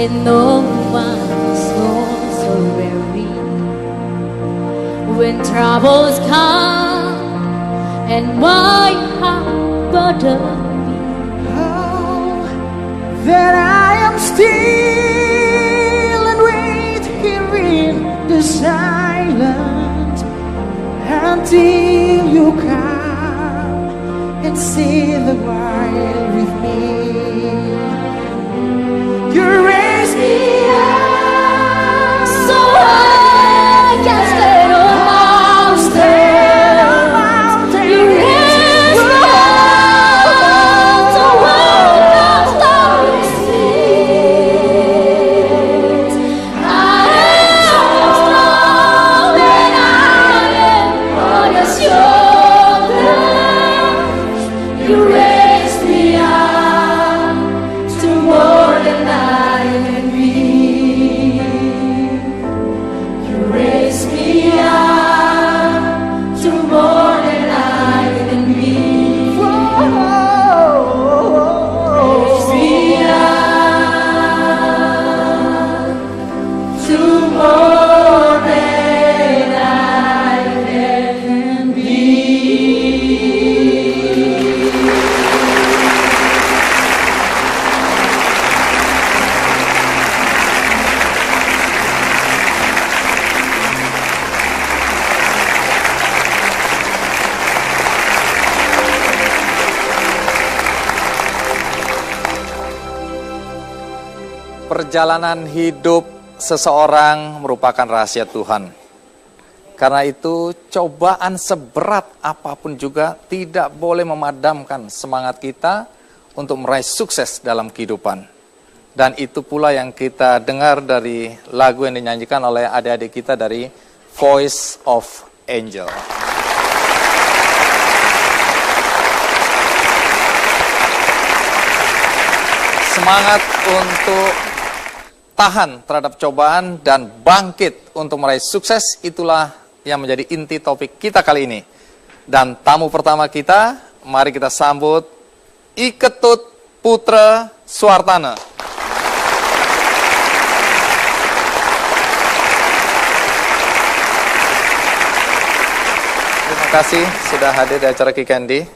and no one's so weary. When troubles come and my heart burdened me, Oh, that I am still and wait here in the silence until you come and see the world with me. You raise me up so I can stand on mountains. You raise me up so I can stand. I am strong when I am on your shoulders. You raise me up to more than I can be. You raise me up to more than I can be. Raise me up to more than I can be. Perjalanan hidup seseorang merupakan rahasia Tuhan. Karena itu, cobaan seberat apapun juga tidak boleh memadamkan semangat kita untuk meraih sukses dalam kehidupan. Dan itu pula yang kita dengar dari lagu yang dinyanyikan oleh adik-adik kita dari Voice of Angel. Semangat untuk tahan terhadap cobaan dan bangkit untuk meraih sukses, itulah yang menjadi inti topik kita kali ini. Dan tamu pertama kita, mari kita sambut Iketut Putra Suartana. Terima kasih sudah hadir di acara Kikendi.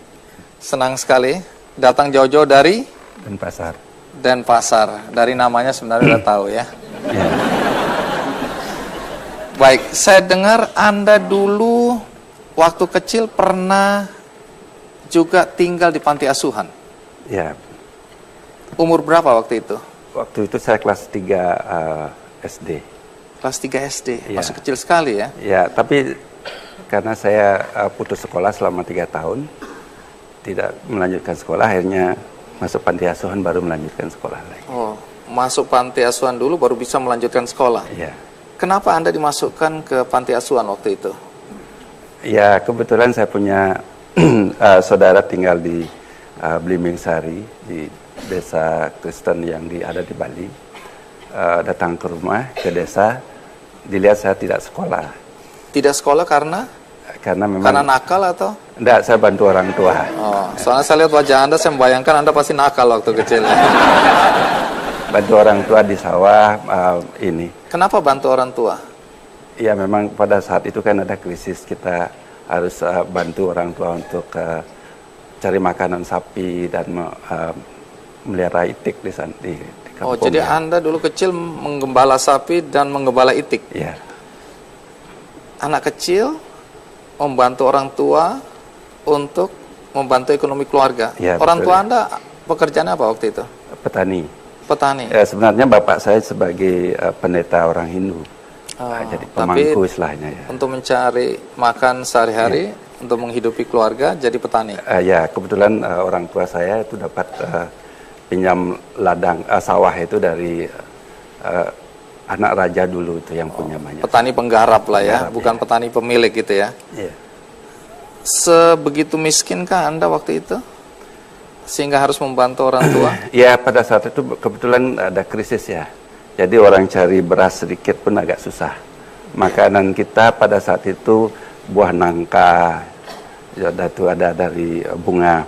Senang sekali datang jauh-jauh dari Denpasar. Denpasar. Dari namanya sebenarnya udah tahu ya. Ya. Baik, saya dengar Anda dulu waktu kecil pernah juga tinggal di panti asuhan. Ya. Umur berapa waktu itu? Waktu itu saya kelas 3 SD. Kelas 3 SD, Ya. masih kecil sekali ya. Ya, tapi karena saya putus sekolah selama 3 tahun, tidak melanjutkan sekolah, akhirnya masuk panti asuhan baru melanjutkan sekolah lagi. Oh, masuk panti asuhan dulu baru bisa melanjutkan sekolah. Ya. Kenapa Anda dimasukkan ke panti asuhan waktu itu? Ya, kebetulan saya punya saudara tinggal di Blimbing Sari, di desa Kristen yang ada di Bali. Datang ke rumah, ke desa, dilihat saya tidak sekolah. Tidak sekolah karena Karena nakal atau? Enggak, saya bantu orang tua. Oh, soalnya saya lihat wajah Anda, saya membayangkan Anda pasti nakal waktu kecil. Bantu orang tua di sawah ini. Kenapa bantu orang tua? Ya, memang pada saat itu kan ada krisis, kita harus bantu orang tua untuk cari makanan sapi dan melihara itik di sana di kampung. Oh, jadi Anda dulu kecil menggembala sapi dan menggembala itik. Ya. Anak kecil membantu orang tua untuk membantu ekonomi keluarga. Ya, Orang betul. tua Anda pekerjaannya apa waktu itu? Petani. Petani. Sebenarnya bapak saya sebagai pendeta orang Hindu. Jadi pemangku istilahnya ya. Untuk mencari makan sehari-hari, untuk menghidupi keluarga, jadi petani. Ya, kebetulan orang tua saya itu dapat pinjam ladang sawah itu dari anak raja dulu itu yang punya banyak. Petani penggarap lah ya, Penggarap, bukan ya. petani pemilik gitu ya. Iya. Sebegitu miskinkah Anda waktu itu? Sehingga harus membantu orang tua? Ya, pada saat itu kebetulan ada krisis ya. Jadi orang cari beras sedikit pun agak susah. Makanan kita pada saat itu buah nangka, ya, itu ada dari bunga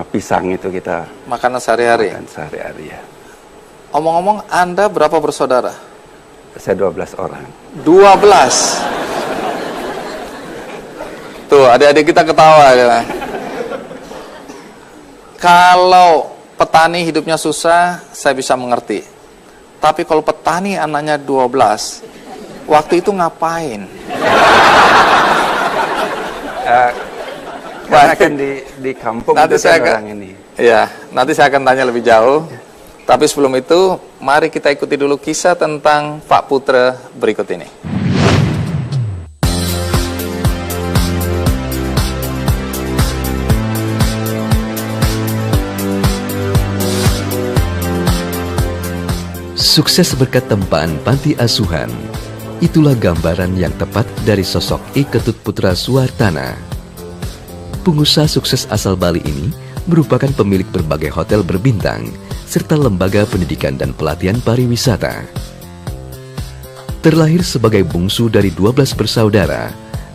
pisang itu kita Makanan sehari-hari? makan sehari-hari ya. Omong-omong, Anda berapa bersaudara? Saya 12 orang. 12. Tuh, adik-adik kita ketawa ya. Kalau petani hidupnya susah, saya bisa mengerti. Tapi kalau petani anaknya 12, waktu itu ngapain? Karena kan di kampung Nanti itu saya kan orang ini. Ya, nanti saya akan tanya lebih jauh. Tapi sebelum itu, mari kita ikuti dulu kisah tentang Pak Putra berikut ini. Sukses berkat tempaan panti asuhan. Itulah gambaran yang tepat dari sosok I Ketut Putra Suartana. Pengusaha sukses asal Bali ini merupakan pemilik berbagai hotel berbintang serta lembaga pendidikan dan pelatihan pariwisata. Terlahir sebagai bungsu dari 12 bersaudara,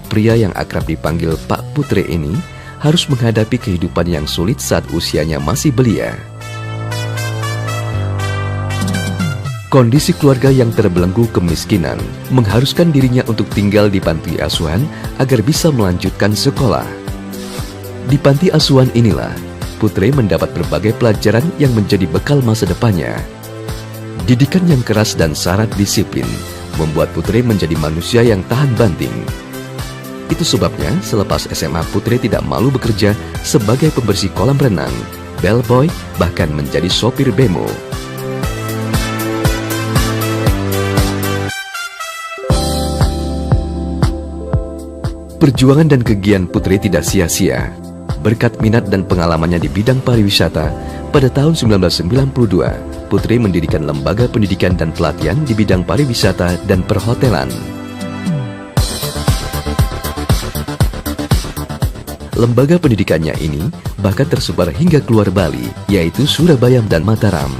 pria yang akrab dipanggil Pak Putre ini harus menghadapi kehidupan yang sulit saat usianya masih belia. Kondisi keluarga yang terbelenggu kemiskinan mengharuskan dirinya untuk tinggal di panti asuhan agar bisa melanjutkan sekolah. Di panti asuhan inilah, Putre mendapat berbagai pelajaran yang menjadi bekal masa depannya. Didikan yang keras dan syarat disiplin membuat Putre menjadi manusia yang tahan banting. Itu sebabnya selepas SMA Putre tidak malu bekerja sebagai pembersih kolam renang, bellboy, bahkan menjadi sopir bemo. Perjuangan dan kegiatan Putre tidak sia-sia. Berkat minat dan pengalamannya di bidang pariwisata, pada tahun 1992, Putre mendirikan lembaga pendidikan dan pelatihan di bidang pariwisata dan perhotelan. Lembaga pendidikannya ini bahkan tersebar hingga keluar Bali, yaitu Surabaya dan Mataram.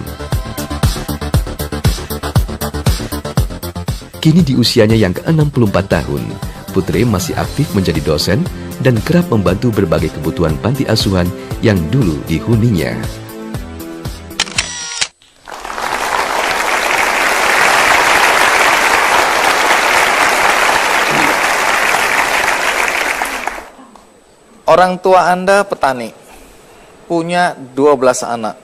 Kini di usianya yang ke-64 tahun, Putre masih aktif menjadi dosen dan kerap membantu berbagai kebutuhan panti asuhan yang dulu dihuninya. Orang tua Anda petani, punya 12 anak.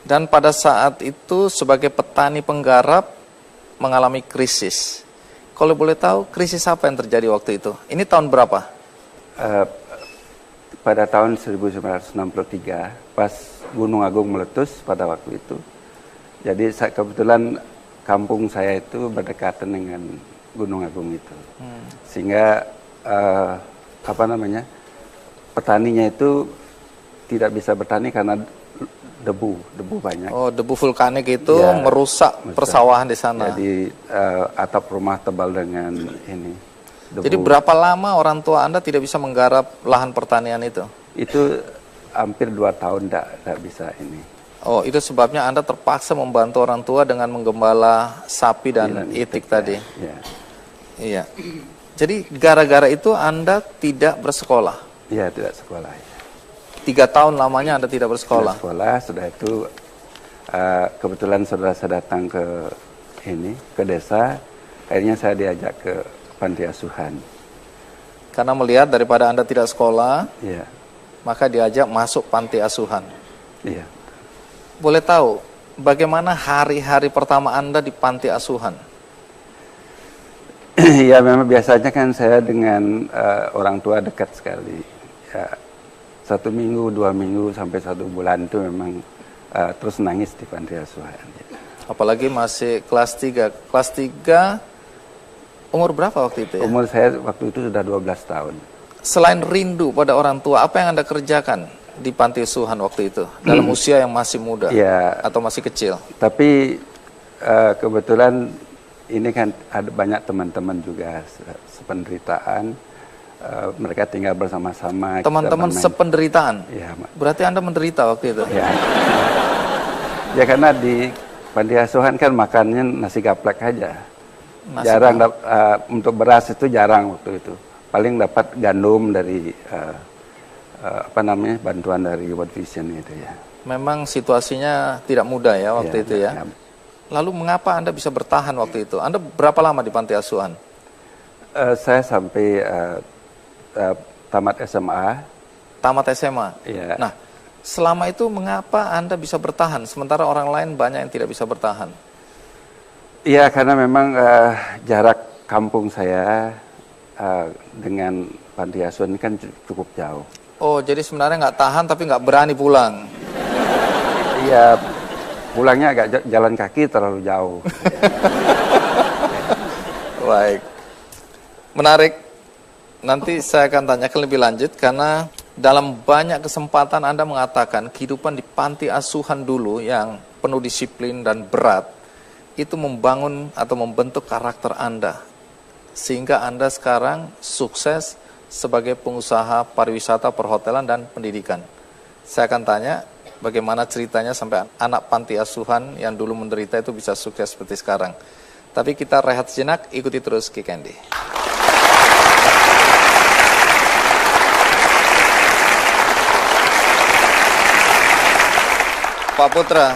Dan pada saat itu sebagai petani penggarap mengalami krisis. Kalau boleh tahu, krisis apa yang terjadi waktu itu? Ini tahun berapa? Pada tahun 1963, pas Gunung Agung meletus pada waktu itu. Jadi kebetulan kampung saya itu berdekatan dengan Gunung Agung itu. Sehingga petaninya itu tidak bisa bertani karena debu banyak. Oh, debu vulkanik itu Ya, merusak persawahan di sana. Jadi atap rumah tebal dengan ini debu. Jadi berapa lama orang tua Anda tidak bisa menggarap lahan pertanian itu? Itu hampir 2 tahun tidak bisa ini. Oh, itu sebabnya Anda terpaksa membantu orang tua dengan menggembala sapi dan itik tadi. Ya. Iya. Jadi gara-gara itu Anda tidak bersekolah? Iya, tidak sekolah. Ya. 3 tahun lamanya Anda tidak bersekolah? Tidak sekolah, sudah itu kebetulan saudara saya datang ke desa, akhirnya saya diajak ke panti asuhan. Karena melihat daripada Anda tidak sekolah, Iya. maka diajak masuk panti asuhan. Iya. Boleh tahu bagaimana hari-hari pertama Anda di panti asuhan? Ya, memang biasanya kan saya dengan orang tua dekat sekali. Ya, 1 minggu, 2 minggu, sampai 1 bulan itu memang terus nangis di panti asuhan. Apalagi masih kelas 3. Kelas 3 umur berapa waktu itu ya? Umur saya waktu itu sudah 12 tahun. Selain rindu pada orang tua, apa yang Anda kerjakan di panti asuhan waktu itu? Dalam usia yang masih muda Ya, atau masih kecil? tapi kebetulan ini kan ada banyak teman-teman juga sependeritaan. Mereka tinggal bersama-sama. Teman-teman sependeritaan? Ya, Berarti Anda menderita waktu itu? ya. Ya, karena di panti asuhan kan makannya nasi gaplek aja. Jarang untuk beras itu jarang waktu itu. Paling dapat gandum dari bantuan dari World Vision itu ya. Memang situasinya tidak mudah ya waktu itu ya. Lalu mengapa Anda bisa bertahan waktu itu? Anda berapa lama di panti asuhan? Saya sampai tamat SMA. Tamat SMA? Ya. Nah, selama itu mengapa Anda bisa bertahan, sementara orang lain banyak yang tidak bisa bertahan? Iya, karena memang jarak kampung saya dengan panti asuhan ini kan cukup jauh. Oh, jadi sebenarnya nggak tahan tapi nggak berani pulang? Iya, pulangnya agak jalan kaki terlalu jauh. Baik. Menarik. Nanti saya akan tanyakan lebih lanjut karena dalam banyak kesempatan Anda mengatakan kehidupan di panti asuhan dulu yang penuh disiplin dan berat itu membangun atau membentuk karakter Anda sehingga Anda sekarang sukses sebagai pengusaha pariwisata, perhotelan dan pendidikan. Saya akan tanya bagaimana ceritanya sampai anak panti asuhan yang dulu menderita itu bisa sukses seperti sekarang. Tapi kita rehat sejenak, ikuti terus Ki Candy. Pak Putra,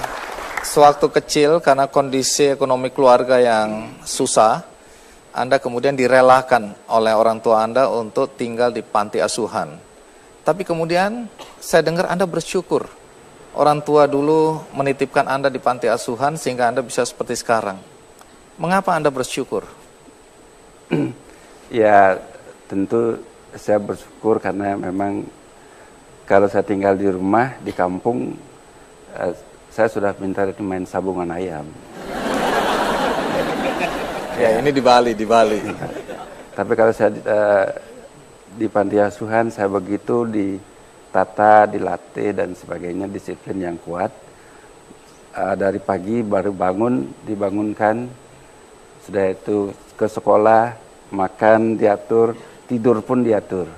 sewaktu kecil karena kondisi ekonomi keluarga yang susah, Anda kemudian direlakan oleh orang tua Anda untuk tinggal di panti asuhan. Tapi kemudian saya dengar Anda bersyukur. Orang tua dulu menitipkan Anda di panti asuhan sehingga Anda bisa seperti sekarang. Mengapa Anda bersyukur? Ya, tentu saya bersyukur karena memang kalau saya tinggal di rumah, di kampung, saya sudah minta main sabungan ayam. Ya, ini di Bali. Tapi kalau saya di panti asuhan, saya begitu ditata, dilatih dan sebagainya, disiplin yang kuat. Dari pagi baru dibangunkan, sudah itu ke sekolah, makan diatur, tidur pun diatur.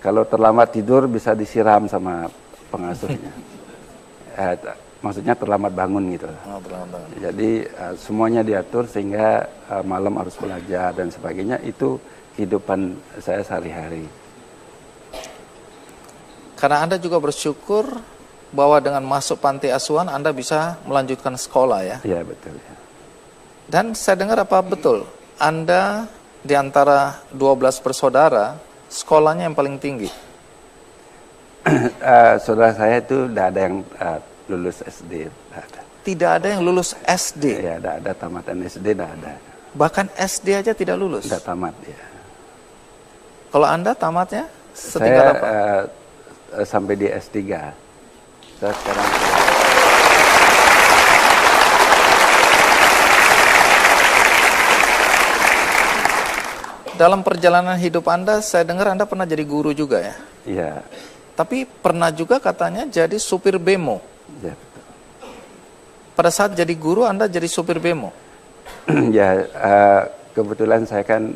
Kalau terlambat tidur bisa disiram sama pengasuhnya. Maksudnya terlambat bangun gitu. Jadi semuanya diatur sehingga malam harus belajar dan sebagainya. Itu kehidupan saya sehari-hari. Karena Anda juga bersyukur bahwa dengan masuk panti asuhan Anda bisa melanjutkan sekolah ya? Iya, betul. Ya. Dan saya dengar apa betul? Anda di antara 12 bersaudara, sekolahnya yang paling tinggi? Saudara saya itu tidak ada yang lulus SD. Tidak ada yang lulus SD? Ya, tidak ada tamatan SD, tidak ada. Bahkan SD aja tidak lulus? Tidak tamat, ya. Kalau Anda tamatnya setingkat apa? Sampai di S3. Saya sekarang... Dalam perjalanan hidup Anda, saya dengar Anda pernah jadi guru juga ya? Iya. Tapi pernah juga katanya jadi supir bemo. Ya, betul. Pada saat jadi guru, Anda jadi supir bemo? Ya, kebetulan saya kan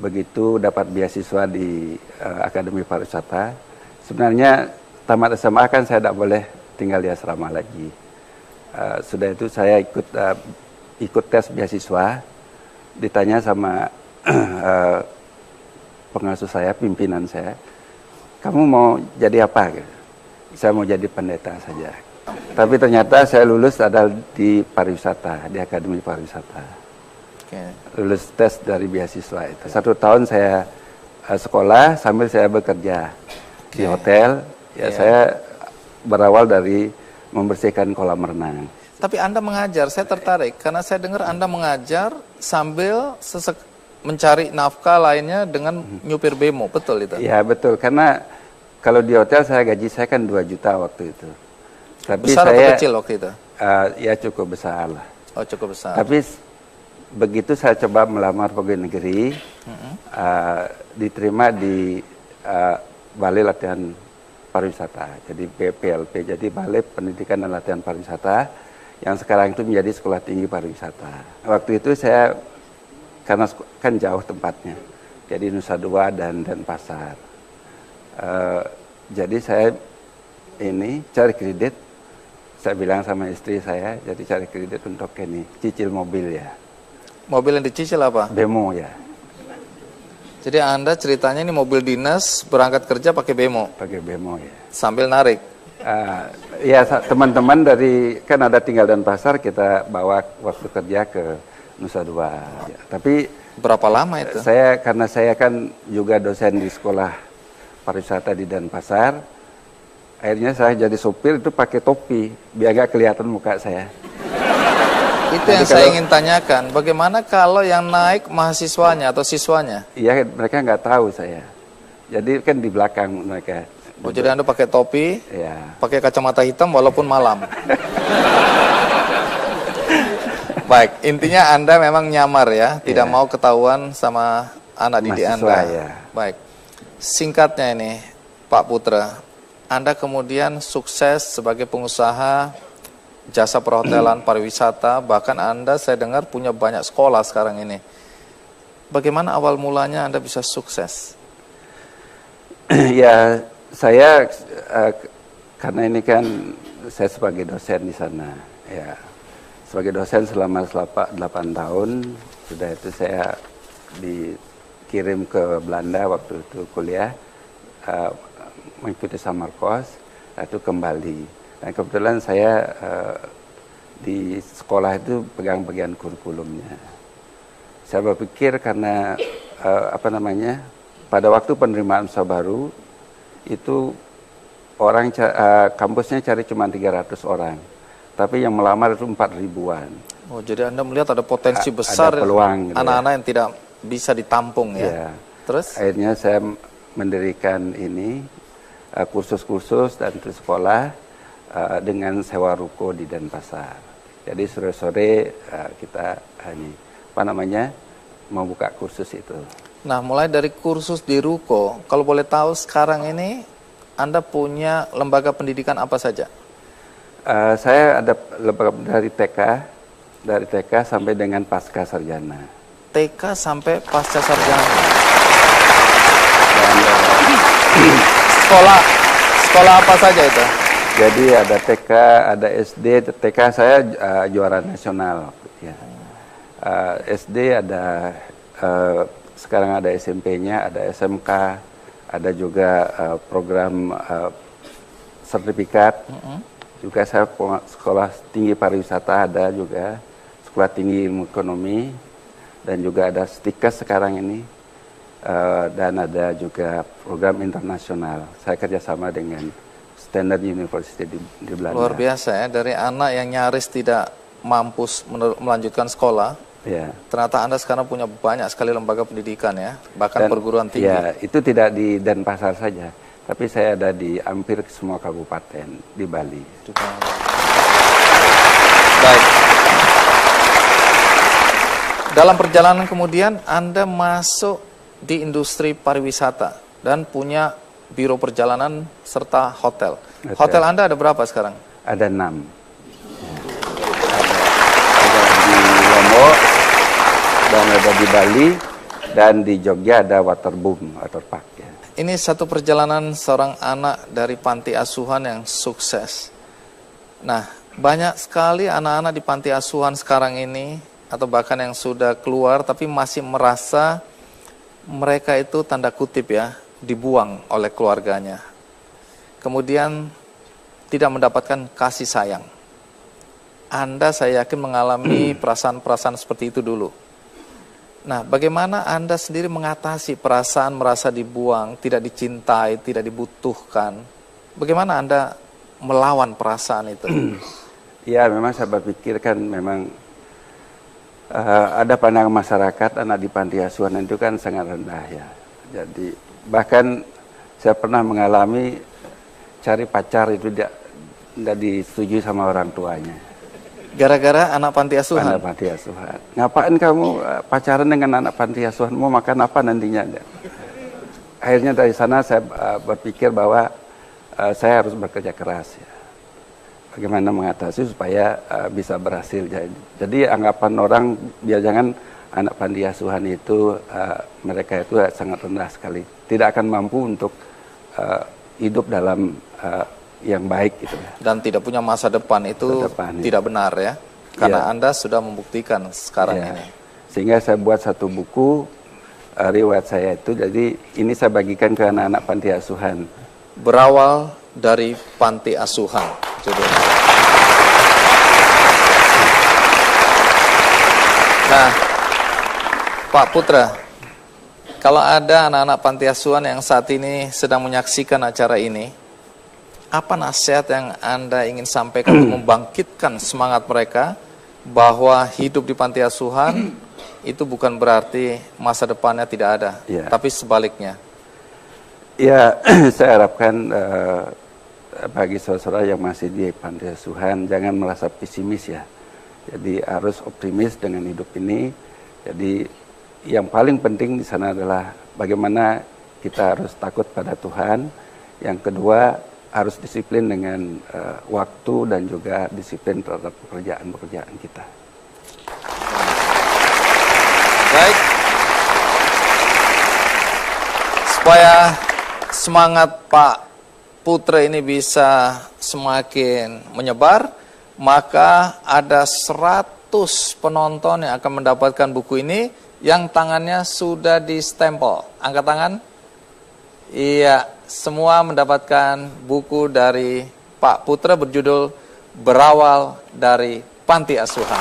begitu dapat beasiswa di Akademi Pariwisata. Sebenarnya tamat SMA kan saya tidak boleh tinggal di asrama lagi. Sudah itu saya ikut tes beasiswa, ditanya sama pengasuh saya, pimpinan saya, kamu mau jadi apa? Saya mau jadi pendeta saja. Tapi ternyata saya lulus adalah di pariwisata, di Akademi Pariwisata. Lulus tes dari beasiswa itu. 1 tahun saya sekolah sambil saya bekerja di hotel. Ya, saya berawal dari membersihkan kolam renang. Tapi Anda mengajar, saya tertarik karena saya dengar Anda mengajar sambil mencari nafkah lainnya dengan nyupir bemo, betul itu? Ya, betul. Karena kalau di hotel gaji saya kan 2 juta waktu itu. Tapi besar saya, atau kecil waktu itu? Ya cukup besar lah. Oh, cukup besar. Tapi begitu saya coba melamar pegawai negeri, diterima di Balai Latihan Pariwisata, jadi PLP, jadi Balai Pendidikan dan Latihan Pariwisata, yang sekarang itu menjadi Sekolah Tinggi Pariwisata. Waktu itu saya, karena kan jauh tempatnya, jadi Nusa Dua dan Denpasar. Jadi saya ini cari kredit, saya bilang sama istri saya, jadi cari kredit untuk ini, cicil mobil ya. Mobil yang dicicil apa? Bemo ya. Jadi Anda ceritanya ini mobil dinas berangkat kerja pakai bemo pakai bemo ya. sambil narik. Ya teman-teman dari kan ada tinggal Denpasar, kita bawa waktu kerja ke Nusa Dua. Ya, tapi Berapa lama itu? karena saya kan juga dosen di sekolah pariwisata di Denpasar, akhirnya saya jadi sopir itu pakai topi biar gak kelihatan muka saya. Itu yang saya ingin tanyakan. Bagaimana kalau yang naik mahasiswanya atau siswanya? Iya, mereka nggak tahu saya. Jadi kan di belakang mereka. Oh, jadi Anda pakai topi, Ya. pakai kacamata hitam walaupun malam. Baik, intinya Anda memang nyamar ya, tidak mau ketahuan sama anak didik Mahasiswa, Anda. ya. Baik, singkatnya ini Pak Putra, Anda kemudian sukses sebagai pengusaha jasa perhotelan, pariwisata, bahkan Anda saya dengar punya banyak sekolah sekarang ini. Bagaimana awal mulanya Anda bisa sukses? Ya, saya karena ini kan saya sebagai dosen di sana, ya. Sebagai dosen selama 8 tahun, sudah itu saya dikirim ke Belanda waktu itu kuliah, mengikuti summer course, itu kembali. Dan kebetulan saya di sekolah itu pegang bagian kurikulumnya. Saya berpikir karena pada waktu penerimaan usaha baru itu orang kampusnya cari cuma 300 orang, tapi yang melamar itu 4.000-an. Oh, jadi Anda melihat ada potensi besar peluang, gitu anak-anak yang tidak bisa ditampung ya. Ya. Terus? Akhirnya saya mendirikan ini kursus-kursus dan terus sekolah dengan sewa ruko di Denpasar. Jadi sore-sore kita membuka kursus itu. Nah, mulai dari kursus di ruko, kalau boleh tahu sekarang ini Anda punya lembaga pendidikan apa saja? Saya ada lembaga dari TK sampai dengan pasca sarjana. TK sampai pasca sarjana. Dan, Sekolah apa saja itu? jadi ada TK, ada SD. TK saya juara nasional. Ya. SD ada, sekarang ada SMP-nya, ada SMK, ada juga program sertifikat. Juga saya sekolah tinggi pariwisata ada juga, sekolah tinggi ilmu ekonomi, dan juga ada STIKES sekarang ini, dan ada juga program internasional. Saya kerjasama dengan Standard University di Belanda. Luar biasa ya, dari anak yang nyaris tidak mampu melanjutkan sekolah, Ya. ternyata Anda sekarang punya banyak sekali lembaga pendidikan ya, bahkan perguruan tinggi. Ya, itu tidak di Denpasar saja, tapi saya ada di hampir semua kabupaten di Bali. Baik. Dalam perjalanan kemudian Anda masuk di industri pariwisata dan punya biro perjalanan serta hotel. Hotel Anda ada berapa sekarang? Ada 6. Ya. Ada di Lombok, dan ada di Bali, dan di Jogja ada Waterboom, Waterpark. Ya. Ini satu perjalanan seorang anak dari panti asuhan yang sukses. Nah, banyak sekali anak-anak di panti asuhan sekarang ini, atau bahkan yang sudah keluar, tapi masih merasa mereka itu tanda kutip ya, dibuang oleh keluarganya. Kemudian tidak mendapatkan kasih sayang. Anda saya yakin mengalami perasaan-perasaan seperti itu dulu. Nah, bagaimana Anda sendiri mengatasi perasaan merasa dibuang, tidak dicintai, tidak dibutuhkan? Bagaimana Anda melawan perasaan itu? Ya, memang saya berpikir kan memang ada pandangan masyarakat anak di panti asuhan itu kan sangat rendah ya. Jadi bahkan saya pernah mengalami cari pacar itu tidak disetujui sama orang tuanya. Gara-gara anak panti asuhan? Anak panti asuhan. Ngapain kamu pacaran dengan anak panti asuhan? Mau makan apa nantinya? Akhirnya dari sana saya berpikir bahwa saya harus bekerja keras ya. Bagaimana mengatasi supaya bisa berhasil. Jadi anggapan orang biar jangan anak panti asuhan itu mereka itu sangat rendah sekali, tidak akan mampu untuk hidup dalam yang baik gitu. Dan tidak punya masa depan itu tidak benar ya, karena Anda sudah membuktikan sekarang ini. Sehingga saya buat satu buku riwayat saya itu. Jadi ini saya bagikan ke anak-anak panti asuhan. Berawal dari panti asuhan judulnya. Nah, Pak Putra, kalau ada anak-anak panti asuhan yang saat ini sedang menyaksikan acara ini, apa nasihat yang Anda ingin sampaikan untuk membangkitkan semangat mereka bahwa hidup di panti asuhan itu bukan berarti masa depannya tidak ada, tapi sebaliknya? Ya, saya harapkan bagi saudara yang masih di panti asuhan jangan merasa pesimis ya. Jadi harus optimis dengan hidup ini. Jadi yang paling penting di sana adalah bagaimana kita harus takut pada Tuhan. Yang kedua, harus disiplin dengan waktu dan juga disiplin terhadap pekerjaan-pekerjaan kita. Baik. Supaya semangat Pak Putra ini bisa semakin menyebar, maka ada 100 penonton yang akan mendapatkan buku ini yang tangannya sudah di-stempel. Angkat tangan. Iya, semua mendapatkan buku dari Pak Putra berjudul Berawal dari Panti Asuhan.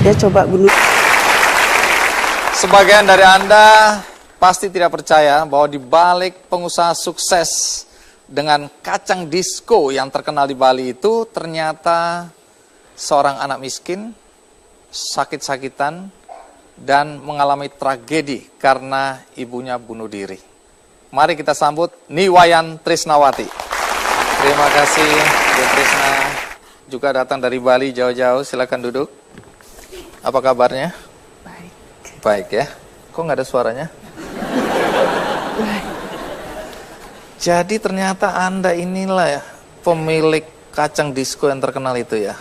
Dia coba bunuh. Sebagian dari Anda pasti tidak percaya bahwa di balik pengusaha sukses dengan kacang disco yang terkenal di Bali itu ternyata seorang anak miskin, sakit-sakitan, dan mengalami tragedi karena ibunya bunuh diri. Mari kita sambut Niwayan Trisnawati. Terima kasih, Bu Trisna. Juga datang dari Bali jauh-jauh, silakan duduk. Apa kabarnya? Baik. Baik ya. Kok nggak ada suaranya? Jadi ternyata Anda inilah ya pemilik kacang disco yang terkenal itu ya.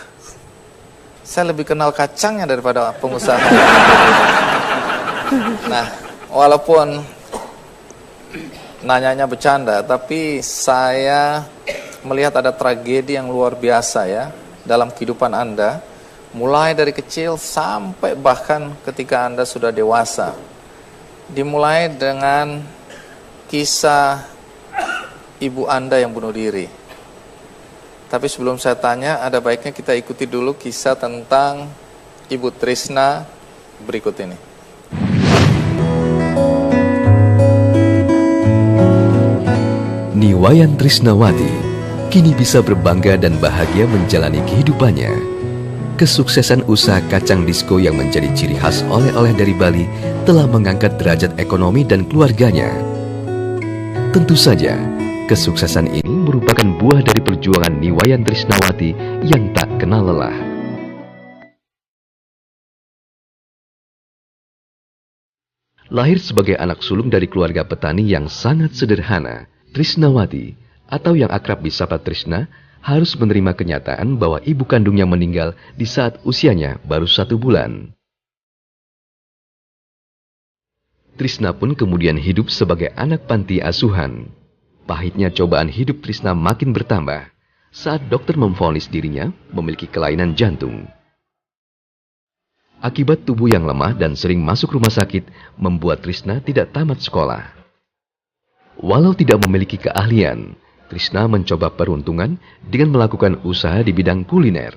Saya lebih kenal kacangnya daripada pengusaha. Nah, walaupun nanyanya bercanda, tapi saya melihat ada tragedi yang luar biasa ya dalam kehidupan Anda. Mulai dari kecil sampai bahkan ketika Anda sudah dewasa. Dimulai dengan kisah ibu Anda yang bunuh diri. Tapi sebelum saya tanya, ada baiknya kita ikuti dulu kisah tentang Ibu Trisna berikut ini. Niwayan Trisnawati kini bisa berbangga dan bahagia menjalani kehidupannya. Kesuksesan usaha kacang disco yang menjadi ciri khas oleh-oleh dari Bali telah mengangkat derajat ekonomi dan keluarganya. Tentu saja, kesuksesan ini merupakan buah dari perjuangan Niwayan Trisnawati yang tak kenal lelah. Lahir sebagai anak sulung dari keluarga petani yang sangat sederhana, Trisnawati, atau yang akrab disapa Trisna, harus menerima kenyataan bahwa ibu kandungnya meninggal di saat usianya baru 1 bulan. Trisna pun kemudian hidup sebagai anak panti asuhan. Pahitnya cobaan hidup Trisna makin bertambah saat dokter memvonis dirinya memiliki kelainan jantung. Akibat tubuh yang lemah dan sering masuk rumah sakit membuat Trisna tidak tamat sekolah. Walau tidak memiliki keahlian, Trisna mencoba peruntungan dengan melakukan usaha di bidang kuliner.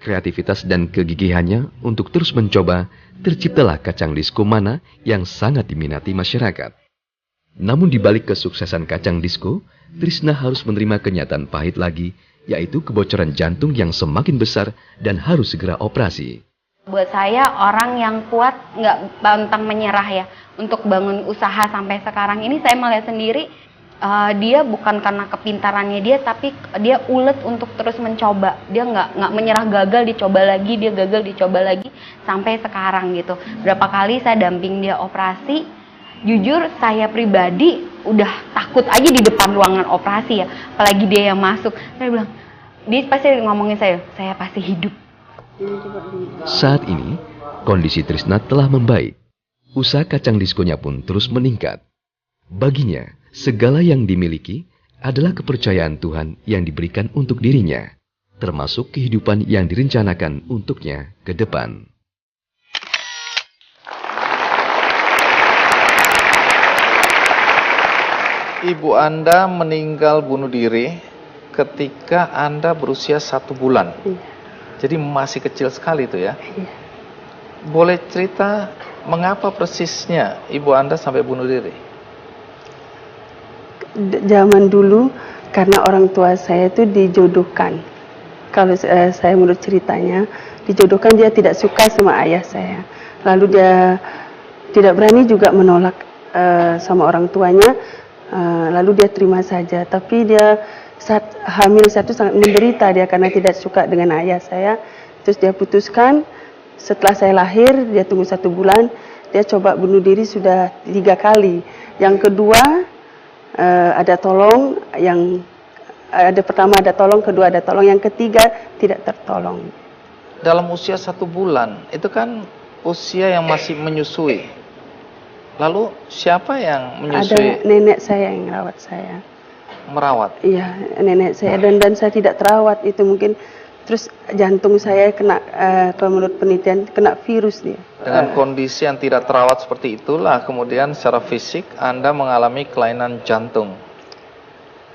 Kreativitas dan kegigihannya untuk terus mencoba, terciptalah kacang disco Mana yang sangat diminati masyarakat. Namun di balik kesuksesan kacang disco, Trisna harus menerima kenyataan pahit lagi, yaitu kebocoran jantung yang semakin besar dan harus segera operasi. Buat saya, orang yang kuat nggak pantang menyerah ya untuk bangun usaha sampai sekarang ini. Saya melihat sendiri, dia bukan karena kepintarannya dia, tapi dia ulet untuk terus mencoba. Dia nggak menyerah, gagal dicoba lagi, dia gagal dicoba lagi sampai sekarang gitu. Berapa kali saya damping dia operasi, jujur saya pribadi udah takut aja di depan ruangan operasi ya, apalagi dia yang masuk. Saya bilang, dia pasti ngomongin saya pasti hidup. Saat ini, kondisi Trisna telah membaik. Usaha kacang diskonya pun terus meningkat. Baginya, segala yang dimiliki adalah kepercayaan Tuhan yang diberikan untuk dirinya. termasuk kehidupan yang direncanakan untuknya ke depan. Ibu Anda meninggal bunuh diri ketika Anda berusia 1 bulan. Iya. Jadi masih kecil sekali itu ya. Iya. Boleh cerita mengapa persisnya ibu Anda sampai bunuh diri? Zaman dulu karena orang tua saya itu dijodohkan. Kalau saya menurut ceritanya, dijodohkan, dia tidak suka sama ayah saya. Lalu dia tidak berani juga menolak sama orang tuanya. Lalu dia terima saja, tapi dia saat hamil 1 sangat menderita dia karena tidak suka dengan ayah saya. Terus dia putuskan, setelah saya lahir dia tunggu 1 bulan, dia coba bunuh diri sudah 3 kali. Yang kedua ada tolong, yang ada pertama ada tolong, kedua ada tolong, yang ketiga tidak tertolong. Dalam usia 1 bulan itu kan usia yang masih menyusui. Lalu siapa yang menyusui? Ada nenek saya yang merawat saya. Merawat? Iya, nenek saya, dan saya tidak terawat itu mungkin. Terus jantung saya kena, kalau menurut penelitian, kena virus dia. Dengan kondisi yang tidak terawat seperti itulah, kemudian secara fisik Anda mengalami kelainan jantung.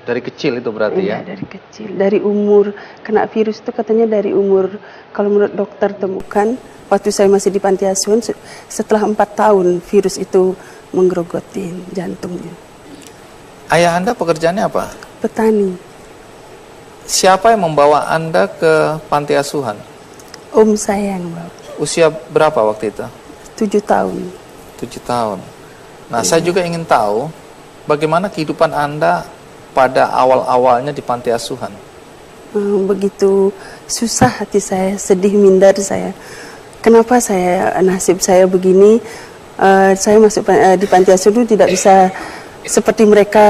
Dari kecil itu berarti Iya, ya? dari kecil. Dari umur, kena virus itu katanya dari umur, kalau menurut dokter temukan, waktu saya masih di panti asuhan, setelah 4 tahun virus itu menggerogoti jantungnya. Ayah Anda pekerjaannya apa? Petani. Siapa yang membawa Anda ke panti asuhan? Om saya yang bawa. Usia berapa waktu itu? 7 tahun. 7 tahun. Nah, saya juga ingin tahu bagaimana kehidupan Anda pada awal-awalnya di panti asuhan. Begitu susah hati saya, sedih, minder saya. Kenapa nasib saya begini? Saya masuk di panti asuhan itu tidak bisa seperti mereka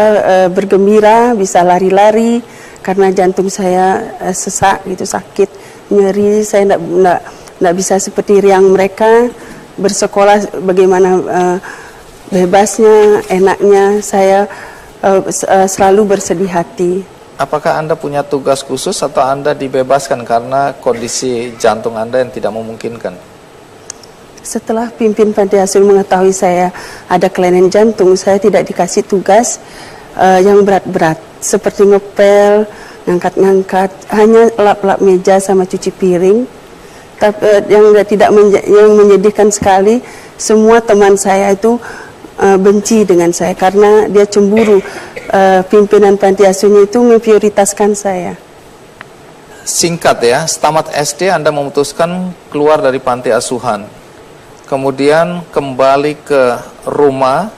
bergembira, bisa lari-lari karena jantung saya sesak gitu, sakit, nyeri. Saya tidak bisa seperti riang mereka bersekolah, bagaimana bebasnya, enaknya. Saya selalu bersedih hati. Apakah Anda punya tugas khusus atau Anda dibebaskan karena kondisi jantung Anda yang tidak memungkinkan? Setelah pimpin panti asuhan mengetahui saya ada kelainan jantung, saya tidak dikasih tugas yang berat-berat seperti ngepel, ngangkat-ngangkat, hanya lap-lap meja sama cuci piring. Tapi yang menyedihkan sekali, semua teman saya itu benci dengan saya karena dia cemburu. Pimpinan panti asuhan itu memprioritaskan saya. Singkat ya, tamat SD Anda memutuskan keluar dari panti asuhan. Kemudian kembali ke rumah,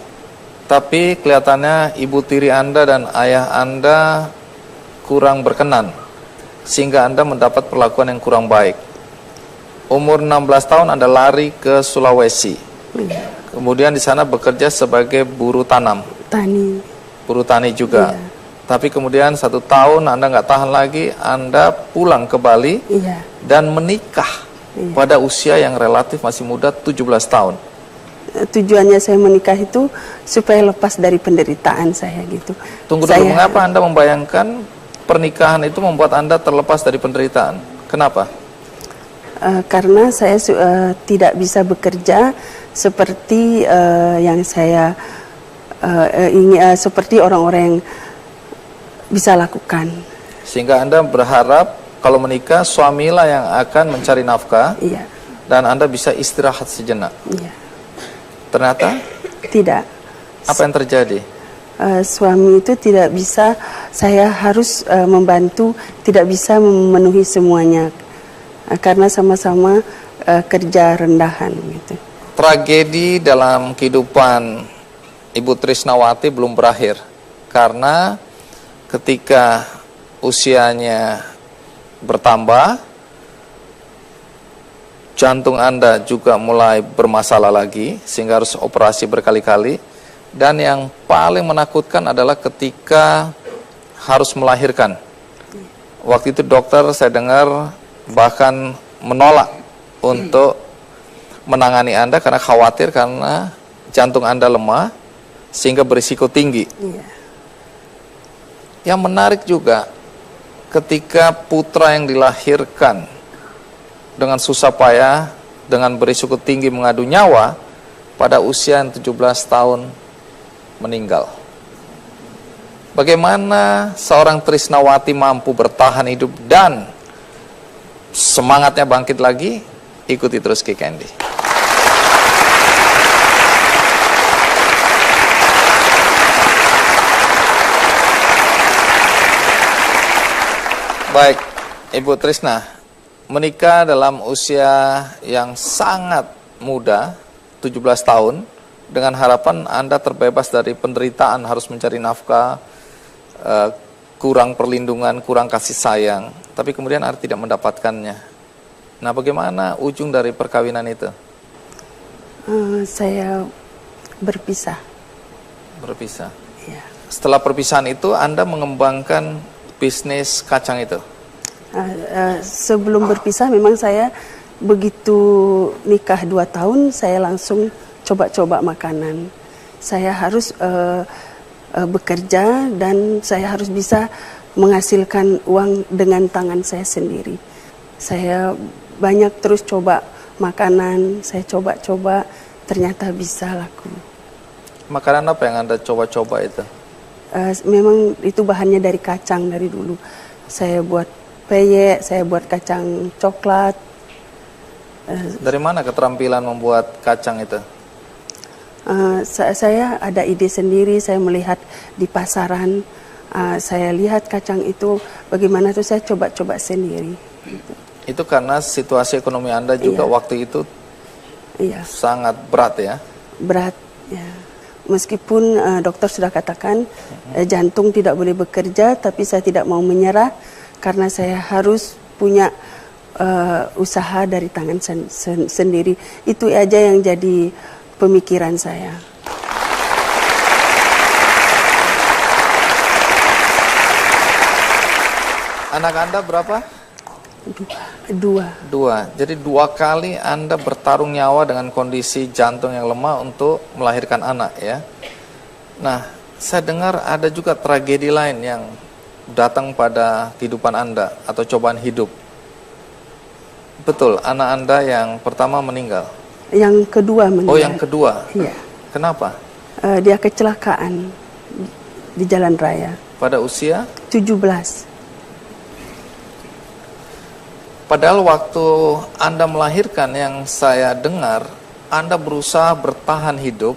tapi kelihatannya ibu tiri Anda dan ayah Anda kurang berkenan, sehingga Anda mendapat perlakuan yang kurang baik. Umur 16 tahun Anda lari ke Sulawesi. Kemudian di sana bekerja sebagai buruh tanam. Buruh tani juga. Iya. Tapi kemudian 1 tahun Anda nggak tahan lagi, Anda pulang ke Bali Iya. dan menikah pada usia yang relatif masih muda, 17 tahun. Tujuannya saya menikah itu supaya lepas dari penderitaan saya gitu. Tunggu dulu, mengapa Anda membayangkan pernikahan itu membuat Anda terlepas dari penderitaan? Kenapa? Karena saya tidak bisa bekerja seperti yang saya seperti orang-orang yang bisa lakukan. Sehingga Anda berharap kalau menikah suamilah yang akan mencari nafkah, Iya. dan Anda bisa istirahat sejenak. Iya. Ternyata Tidak. apa yang terjadi? Suami itu tidak bisa, saya harus membantu, tidak bisa memenuhi semuanya karena sama-sama kerja rendahan gitu. Tragedi dalam kehidupan Ibu Trisnawati belum berakhir, karena ketika usianya bertambah, jantung Anda juga mulai bermasalah lagi, sehingga harus operasi berkali-kali. Dan yang paling menakutkan adalah ketika harus melahirkan. Waktu itu dokter, saya dengar, bahkan menolak untuk menangani Anda karena khawatir, karena jantung Anda lemah sehingga berisiko tinggi. Iya. Yang menarik juga, ketika putra yang dilahirkan dengan susah payah, dengan berisiko tinggi mengadu nyawa, pada usia yang 17 tahun meninggal. Bagaimana seorang Trisnawati mampu bertahan hidup dan semangatnya bangkit lagi? Ikuti terus Ki Candy. Baik, Ibu Trisna, menikah dalam usia yang sangat muda, 17 tahun, dengan harapan Anda terbebas dari penderitaan, harus mencari nafkah, kurang perlindungan, kurang kasih sayang, tapi kemudian Anda tidak mendapatkannya. Nah, bagaimana ujung dari perkawinan itu? Saya berpisah. Berpisah. Ya. Setelah perpisahan itu, Anda mengembangkan bisnis kacang itu? Sebelum berpisah memang saya begitu nikah 2 tahun, saya langsung coba-coba makanan. Saya harus bekerja dan saya harus bisa menghasilkan uang dengan tangan saya sendiri. Saya banyak terus coba makanan, saya coba-coba, ternyata bisa laku. Makanan apa yang Anda coba-coba itu? Memang itu bahannya dari kacang dari dulu. Saya buat peyek, saya buat kacang coklat. Dari mana keterampilan membuat kacang itu? Saya ada ide sendiri, saya melihat di pasaran, saya lihat kacang itu bagaimana tuh saya coba-coba sendiri. Itu karena situasi ekonomi Anda juga waktu itu sangat berat ya? Berat, ya. Meskipun dokter sudah katakan jantung tidak boleh bekerja, tapi saya tidak mau menyerah karena saya harus punya usaha dari tangan sendiri. Itu aja yang jadi pemikiran saya. Anak Anda berapa? Dua. Jadi 2 kali Anda bertarung nyawa dengan kondisi jantung yang lemah untuk melahirkan anak ya. Nah, saya dengar ada juga tragedi lain yang datang pada kehidupan Anda atau cobaan hidup. Betul, anak Anda yang pertama meninggal? Yang kedua meninggal. Oh, yang kedua? Iya. Kenapa? Dia kecelakaan di jalan raya. Pada usia? 17. Padahal waktu Anda melahirkan, yang saya dengar, Anda berusaha bertahan hidup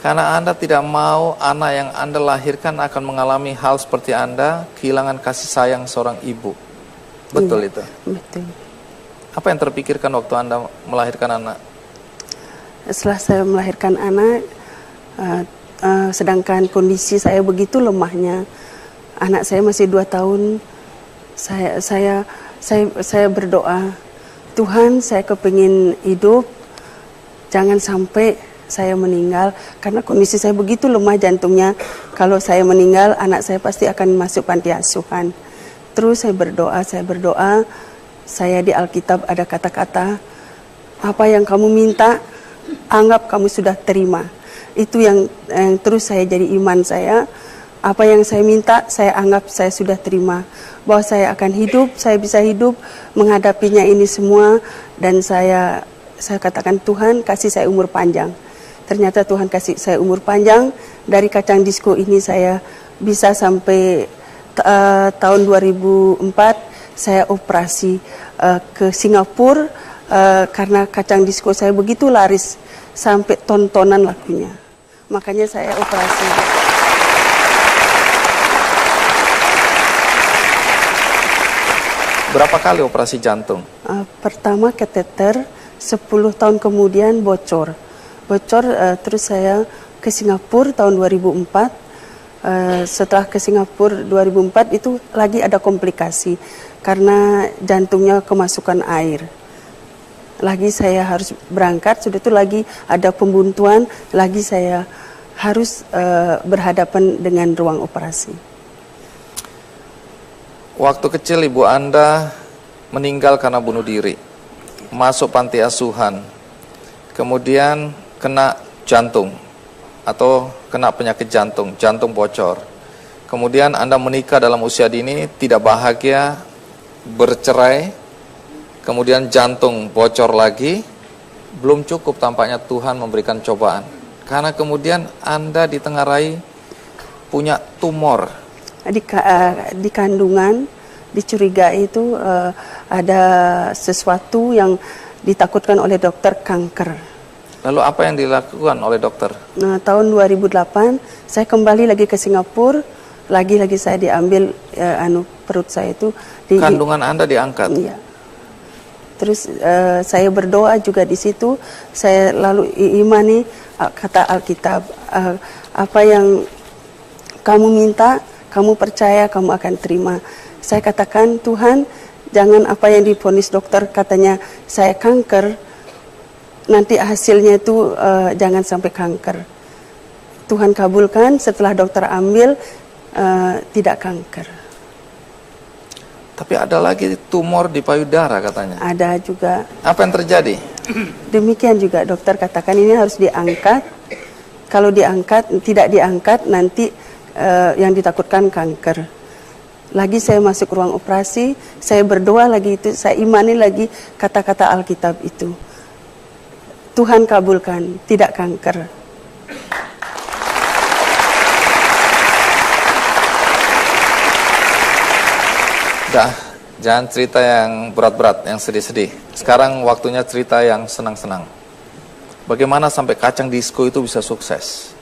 karena Anda tidak mau anak yang Anda lahirkan akan mengalami hal seperti Anda, kehilangan kasih sayang seorang ibu. Betul itu? Betul. Apa yang terpikirkan waktu Anda melahirkan anak? Setelah saya melahirkan anak, sedangkan kondisi saya begitu lemahnya, anak saya masih 2 tahun, saya berdoa, Tuhan, saya kepingin hidup, jangan sampai saya meninggal, karena kondisi saya begitu lemah jantungnya. Kalau saya meninggal, anak saya pasti akan masuk panti asuhan. Terus saya berdoa, saya di Alkitab ada kata-kata, apa yang kamu minta, anggap kamu sudah terima. Itu yang terus saya jadi iman saya. Apa yang saya minta, saya anggap saya sudah terima. Bahwa saya akan hidup, saya bisa hidup, menghadapinya ini semua. Dan saya katakan, Tuhan kasih saya umur panjang. Ternyata Tuhan kasih saya umur panjang. Dari kacang disco ini saya bisa sampai tahun 2004, saya operasi ke Singapura. Karena kacang disco saya begitu laris, sampai ton-tonan lakunya. Makanya saya operasi. Berapa kali operasi jantung? Pertama kateter, 10 tahun kemudian bocor. Terus saya ke Singapura tahun 2004. Setelah ke Singapura 2004 itu lagi ada komplikasi karena jantungnya kemasukan air. Lagi saya harus berangkat, sudah itu lagi ada pembuntuan, lagi saya harus berhadapan dengan ruang operasi. Waktu kecil ibu Anda meninggal karena bunuh diri, masuk panti asuhan, kemudian kena jantung atau kena penyakit jantung bocor. kemudian Anda menikah dalam usia dini, tidak bahagia, bercerai, kemudian jantung bocor lagi, belum cukup tampaknya Tuhan memberikan cobaan. Karena kemudian Anda ditengarai punya tumor. Di kandungan dicurigai itu ada sesuatu yang ditakutkan oleh dokter, kanker. Lalu apa yang dilakukan oleh dokter? Nah, tahun 2008 saya kembali lagi ke Singapura, lagi-lagi saya diambil perut saya itu. Kandungan Anda diangkat? Iya. Terus saya berdoa juga di situ, saya lalu imani kata Alkitab, apa yang kamu minta, kamu percaya, kamu akan terima. Saya katakan, Tuhan, jangan apa yang divonis dokter, katanya saya kanker, nanti hasilnya itu jangan sampai kanker. Tuhan kabulkan, setelah dokter ambil, tidak kanker. Tapi ada lagi tumor di payudara katanya. Ada juga. Apa yang terjadi? Demikian juga dokter katakan ini harus diangkat. Kalau tidak diangkat, nanti yang ditakutkan kanker. Lagi saya masuk ruang operasi, saya berdoa lagi itu, saya imani lagi kata-kata Alkitab itu. Tuhan kabulkan, tidak kanker. Dah, jangan cerita yang berat-berat, yang sedih-sedih. Sekarang waktunya cerita yang senang-senang. Bagaimana sampai kacang disco itu bisa sukses?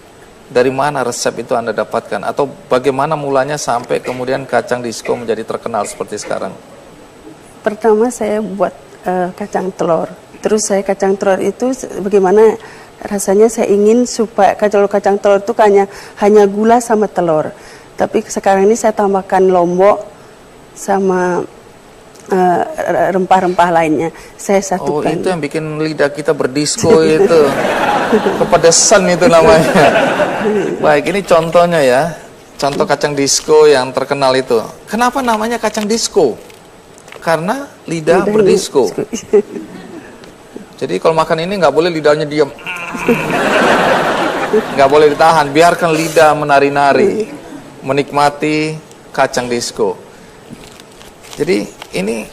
Dari mana resep itu Anda dapatkan? Atau bagaimana mulanya sampai kemudian kacang disco menjadi terkenal seperti sekarang? Pertama saya buat kacang telur. Terus saya kacang telur itu bagaimana rasanya, saya ingin supaya kacang telur itu hanya gula sama telur. Tapi sekarang ini saya tambahkan lombok sama rempah-rempah lainnya. Saya satukan. Oh, itu yang bikin lidah kita berdisko itu. Kepedesan itu namanya. Baik, ini contohnya ya. Contoh kacang disco yang terkenal itu. Kenapa namanya kacang disco? Karena lidah berdisko. Jadi kalau makan ini nggak boleh lidahnya diam. Nggak boleh ditahan. Biarkan lidah menari-nari. Menikmati kacang disco. Jadi ini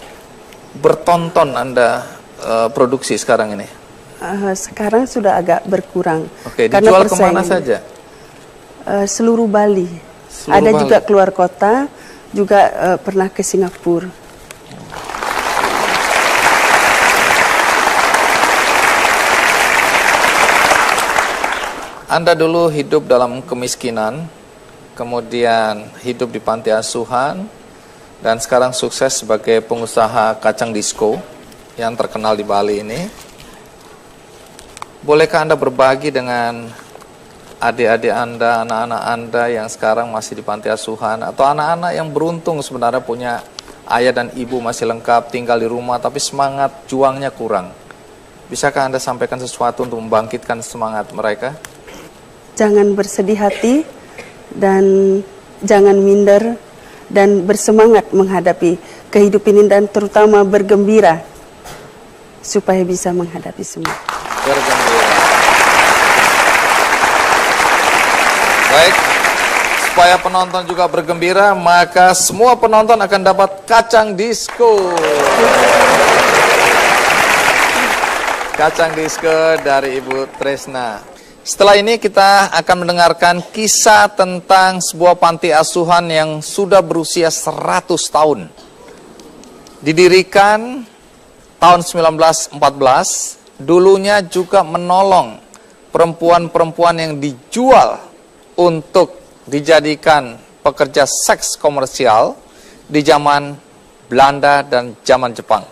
bertonton Anda produksi sekarang ini? Sekarang sudah agak berkurang. Oke, dijual kemana saja? Seluruh Bali. Ada Bali. juga keluar kota, juga pernah ke Singapura. Anda dulu hidup dalam kemiskinan, kemudian hidup di panti asuhan, dan sekarang sukses sebagai pengusaha kacang disco yang terkenal di Bali ini. Bolehkah Anda berbagi dengan adik-adik Anda, anak-anak Anda yang sekarang masih di panti asuhan, atau anak-anak yang beruntung sebenarnya punya ayah dan ibu masih lengkap, tinggal di rumah, tapi semangat juangnya kurang. Bisakah Anda sampaikan sesuatu untuk membangkitkan semangat mereka? Jangan bersedih hati dan jangan minder dan bersemangat menghadapi kehidupan ini, dan terutama bergembira supaya bisa menghadapi semua. Bergembira. Baik, supaya penonton juga bergembira, maka semua penonton akan dapat kacang disco. Kacang disco dari Ibu Tresna. Setelah ini kita akan mendengarkan kisah tentang sebuah panti asuhan yang sudah berusia 100 tahun. Didirikan tahun 1914, dulunya juga menolong perempuan-perempuan yang dijual untuk dijadikan pekerja seks komersial di zaman Belanda dan zaman Jepang.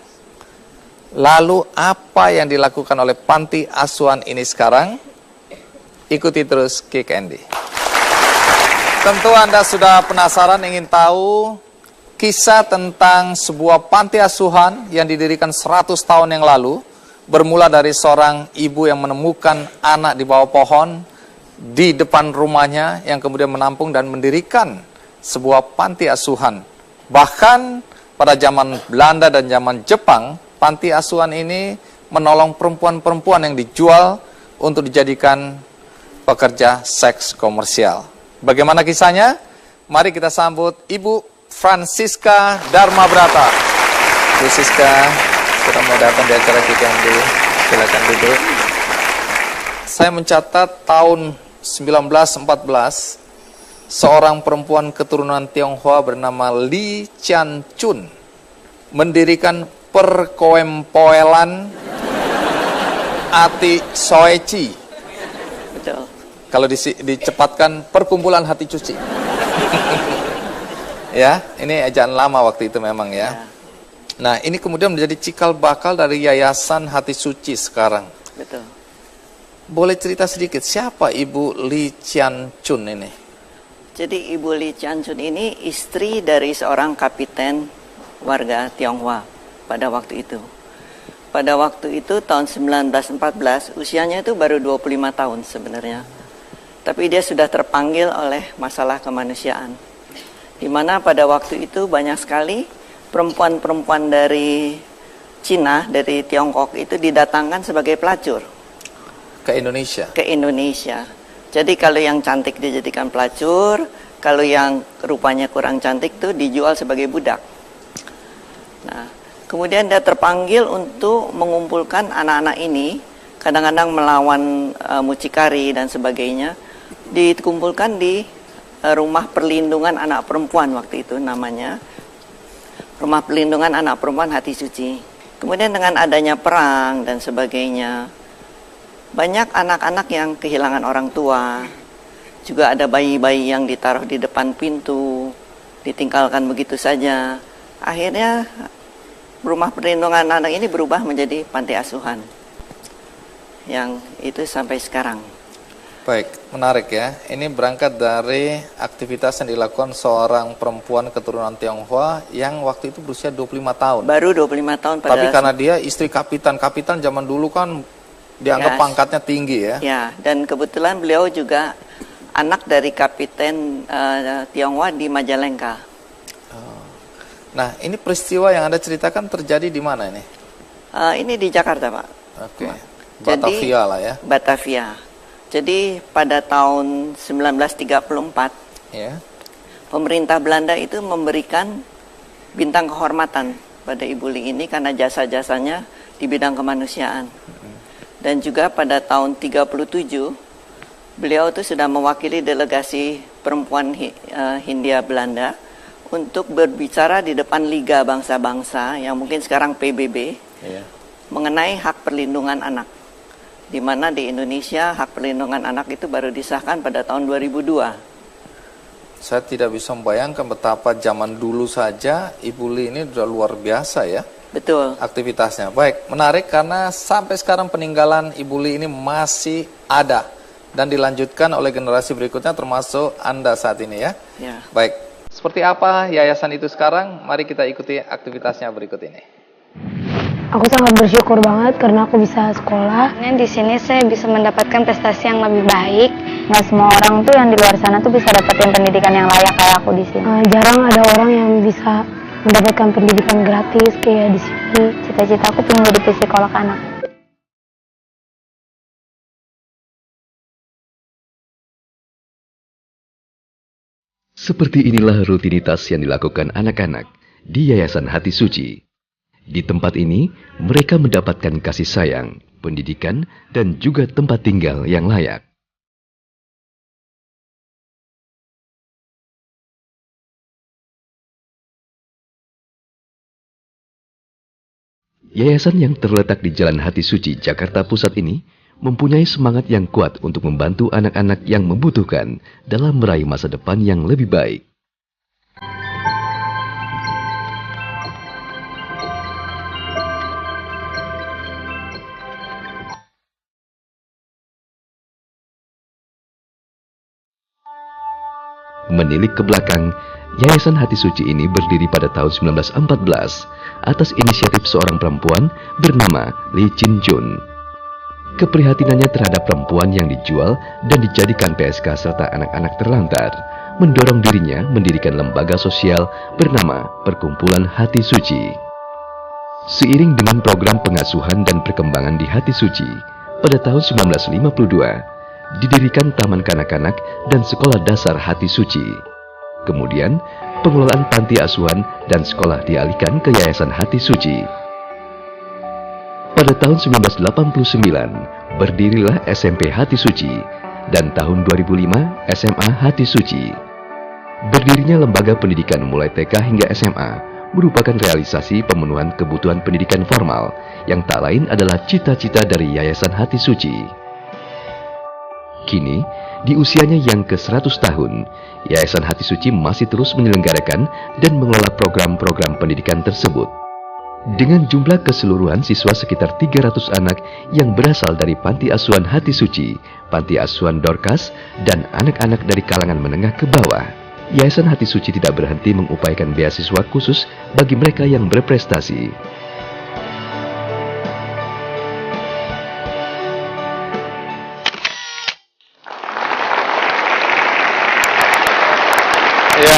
Lalu apa yang dilakukan oleh panti asuhan ini sekarang? Ikuti terus Kick Andy. Tentu Anda sudah penasaran ingin tahu kisah tentang sebuah panti asuhan yang didirikan 100 tahun yang lalu, bermula dari seorang ibu yang menemukan anak di bawah pohon di depan rumahnya, yang kemudian menampung dan mendirikan sebuah panti asuhan. Bahkan pada zaman Belanda dan zaman Jepang, panti asuhan ini menolong perempuan-perempuan yang dijual untuk dijadikan pekerja seks komersial. Bagaimana kisahnya? Mari kita sambut Ibu Francisca Dharma Brata. Bu Siska sudah mau datang di acara kita yang dulu. Silakan duduk. Saya mencatat tahun 1914, seorang perempuan keturunan Tionghoa bernama Li Chian Chun mendirikan perkoempoelan Ati Soeci. Betul. Kalau dicepatkan perkumpulan hati suci. Ya, ini ejaan lama waktu itu memang ya. Nah, ini kemudian menjadi cikal bakal dari Yayasan Hati Suci sekarang. Betul. Boleh cerita sedikit, siapa Ibu Li Chian Chun ini? Jadi Ibu Li Chian Chun ini istri dari seorang kapiten warga Tionghoa pada waktu itu. Pada waktu itu tahun 1914, usianya itu baru 25 tahun sebenarnya. Tapi dia sudah terpanggil oleh masalah kemanusiaan. Di mana pada waktu itu banyak sekali perempuan-perempuan dari Cina, dari Tiongkok itu didatangkan sebagai pelacur Ke Indonesia. ke Indonesia. Jadi kalau yang cantik dijadikan pelacur, kalau yang rupanya kurang cantik tuh dijual sebagai budak. Nah, kemudian dia terpanggil untuk mengumpulkan anak-anak ini, kadang-kadang melawan mucikari dan sebagainya, dikumpulkan di rumah perlindungan anak perempuan waktu itu namanya. Rumah Perlindungan Anak Perempuan Hati Suci. Kemudian dengan adanya perang dan sebagainya, banyak anak-anak yang kehilangan orang tua. Juga ada bayi-bayi yang ditaruh di depan pintu, ditinggalkan begitu saja. Akhirnya Rumah Perlindungan Anak ini berubah menjadi panti asuhan. Yang itu sampai sekarang. Baik, menarik ya. Ini berangkat dari aktivitas yang dilakukan seorang perempuan keturunan Tionghoa yang waktu itu berusia 25 tahun. Baru 25 tahun pada... Tapi karena dia istri kapitan zaman dulu kan dianggap pangkatnya tinggi ya. Ya, dan kebetulan beliau juga anak dari kapiten Tionghoa di Majalengka. Nah, ini peristiwa yang Anda ceritakan terjadi di mana ini? Ini di Jakarta, Pak. Oke. Batavia lah ya. Batavia. Jadi pada tahun 1934, Ya. pemerintah Belanda itu memberikan bintang kehormatan pada Ibu Li ini karena jasa-jasanya di bidang kemanusiaan. Dan juga pada tahun 37, beliau itu sudah mewakili delegasi perempuan Hindia Belanda untuk berbicara di depan Liga Bangsa-Bangsa yang mungkin sekarang PBB mengenai hak perlindungan anak. Di mana di Indonesia hak perlindungan anak itu baru disahkan pada tahun 2002. Saya tidak bisa membayangkan betapa zaman dulu saja Ibu Li ini sudah luar biasa ya. Betul. Aktivitasnya. Baik, menarik karena sampai sekarang peninggalan Ibu Li ini masih ada dan dilanjutkan oleh generasi berikutnya termasuk Anda saat ini ya. Ya. Baik, seperti apa yayasan itu sekarang? Mari kita ikuti aktivitasnya berikut ini. Aku sangat bersyukur banget karena aku bisa sekolah. Di sini saya bisa mendapatkan prestasi yang lebih baik. Nggak semua orang tuh yang di luar sana tuh bisa dapetin pendidikan yang layak kayak aku di sini. Jarang ada orang yang bisa mendapatkan pendidikan gratis kayak di sini. Cita-cita aku pengen jadi psikolog anak. Seperti inilah rutinitas yang dilakukan anak-anak di Yayasan Hati Suci. Di tempat ini, mereka mendapatkan kasih sayang, pendidikan, dan juga tempat tinggal yang layak. Yayasan yang terletak di Jalan Hati Suci, Jakarta Pusat ini mempunyai semangat yang kuat untuk membantu anak-anak yang membutuhkan dalam meraih masa depan yang lebih baik. Menilik ke belakang, Yayasan Hati Suci ini berdiri pada tahun 1914 atas inisiatif seorang perempuan bernama Li Chian Chun. Keprihatinannya terhadap perempuan yang dijual dan dijadikan PSK serta anak-anak terlantar mendorong dirinya mendirikan lembaga sosial bernama Perkumpulan Hati Suci. Seiring dengan program pengasuhan dan perkembangan di Hati Suci, pada tahun 1952, didirikan Taman Kanak-kanak dan Sekolah Dasar Hati Suci. Kemudian, pengelolaan panti asuhan dan sekolah dialihkan ke Yayasan Hati Suci. Pada tahun 1989, berdirilah SMP Hati Suci, dan tahun 2005 SMA Hati Suci. Berdirinya lembaga pendidikan mulai TK hingga SMA merupakan realisasi pemenuhan kebutuhan pendidikan formal yang tak lain adalah cita-cita dari Yayasan Hati Suci. Kini, di usianya yang ke-100 tahun, Yayasan Hati Suci masih terus menyelenggarakan dan mengelola program-program pendidikan tersebut. Dengan jumlah keseluruhan siswa sekitar 300 anak yang berasal dari Panti Asuhan Hati Suci, Panti Asuhan Dorcas, dan anak-anak dari kalangan menengah ke bawah, Yayasan Hati Suci tidak berhenti mengupayakan beasiswa khusus bagi mereka yang berprestasi. Ya,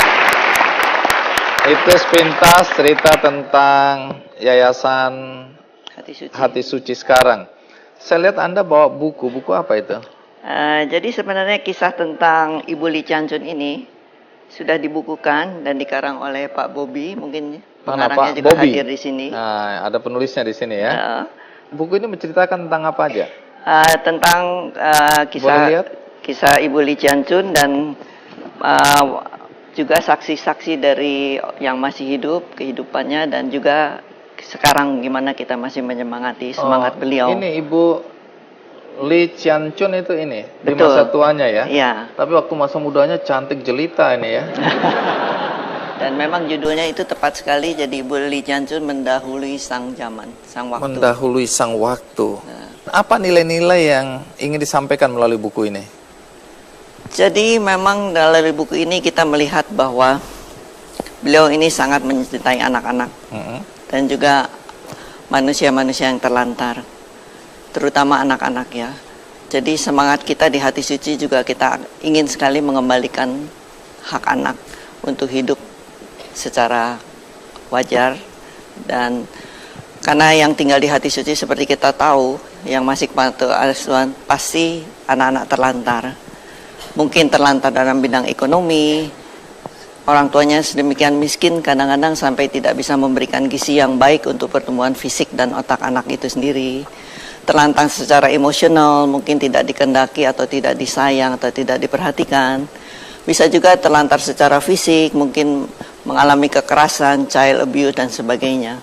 itu sepintas cerita tentang Yayasan Hati Suci sekarang. Saya lihat Anda bawa buku apa itu? Jadi sebenarnya kisah tentang Ibu Lee Chian Chun ini sudah dibukukan dan dikarang oleh Pak Bobby, mungkin pengarangnya juga Bobby hadir di sini. Nah, ada penulisnya di sini ya. Buku ini menceritakan tentang apa aja? Tentang kisah Ibu Lee Chian Chun dan juga saksi-saksi dari yang masih hidup, kehidupannya, dan juga sekarang gimana kita masih menyemangati semangat beliau. Ini Ibu Lee Chian Chun itu ini di Betul. masa tuanya ya. Iya. Tapi waktu masa mudanya cantik jelita ini ya. Dan memang judulnya itu tepat sekali. Jadi Ibu Lee Chian Chun mendahului sang zaman, sang waktu. Mendahului sang waktu. Apa nilai-nilai yang ingin disampaikan melalui buku ini? Jadi memang melalui buku ini kita melihat bahwa beliau ini sangat mencintai anak-anak dan juga manusia-manusia yang terlantar, terutama anak-anak ya. Jadi semangat kita di Hati Suci juga kita ingin sekali mengembalikan hak anak untuk hidup secara wajar. Dan karena yang tinggal di Hati Suci seperti kita tahu, yang masih panti asuhan pasti anak-anak terlantar. Mungkin terlantar dalam bidang ekonomi, orang tuanya sedemikian miskin kadang-kadang sampai tidak bisa memberikan gizi yang baik untuk pertumbuhan fisik dan otak anak itu sendiri. Terlantar secara emosional, mungkin tidak dikendaki atau tidak disayang atau tidak diperhatikan. Bisa juga terlantar secara fisik, mungkin mengalami kekerasan, child abuse dan sebagainya.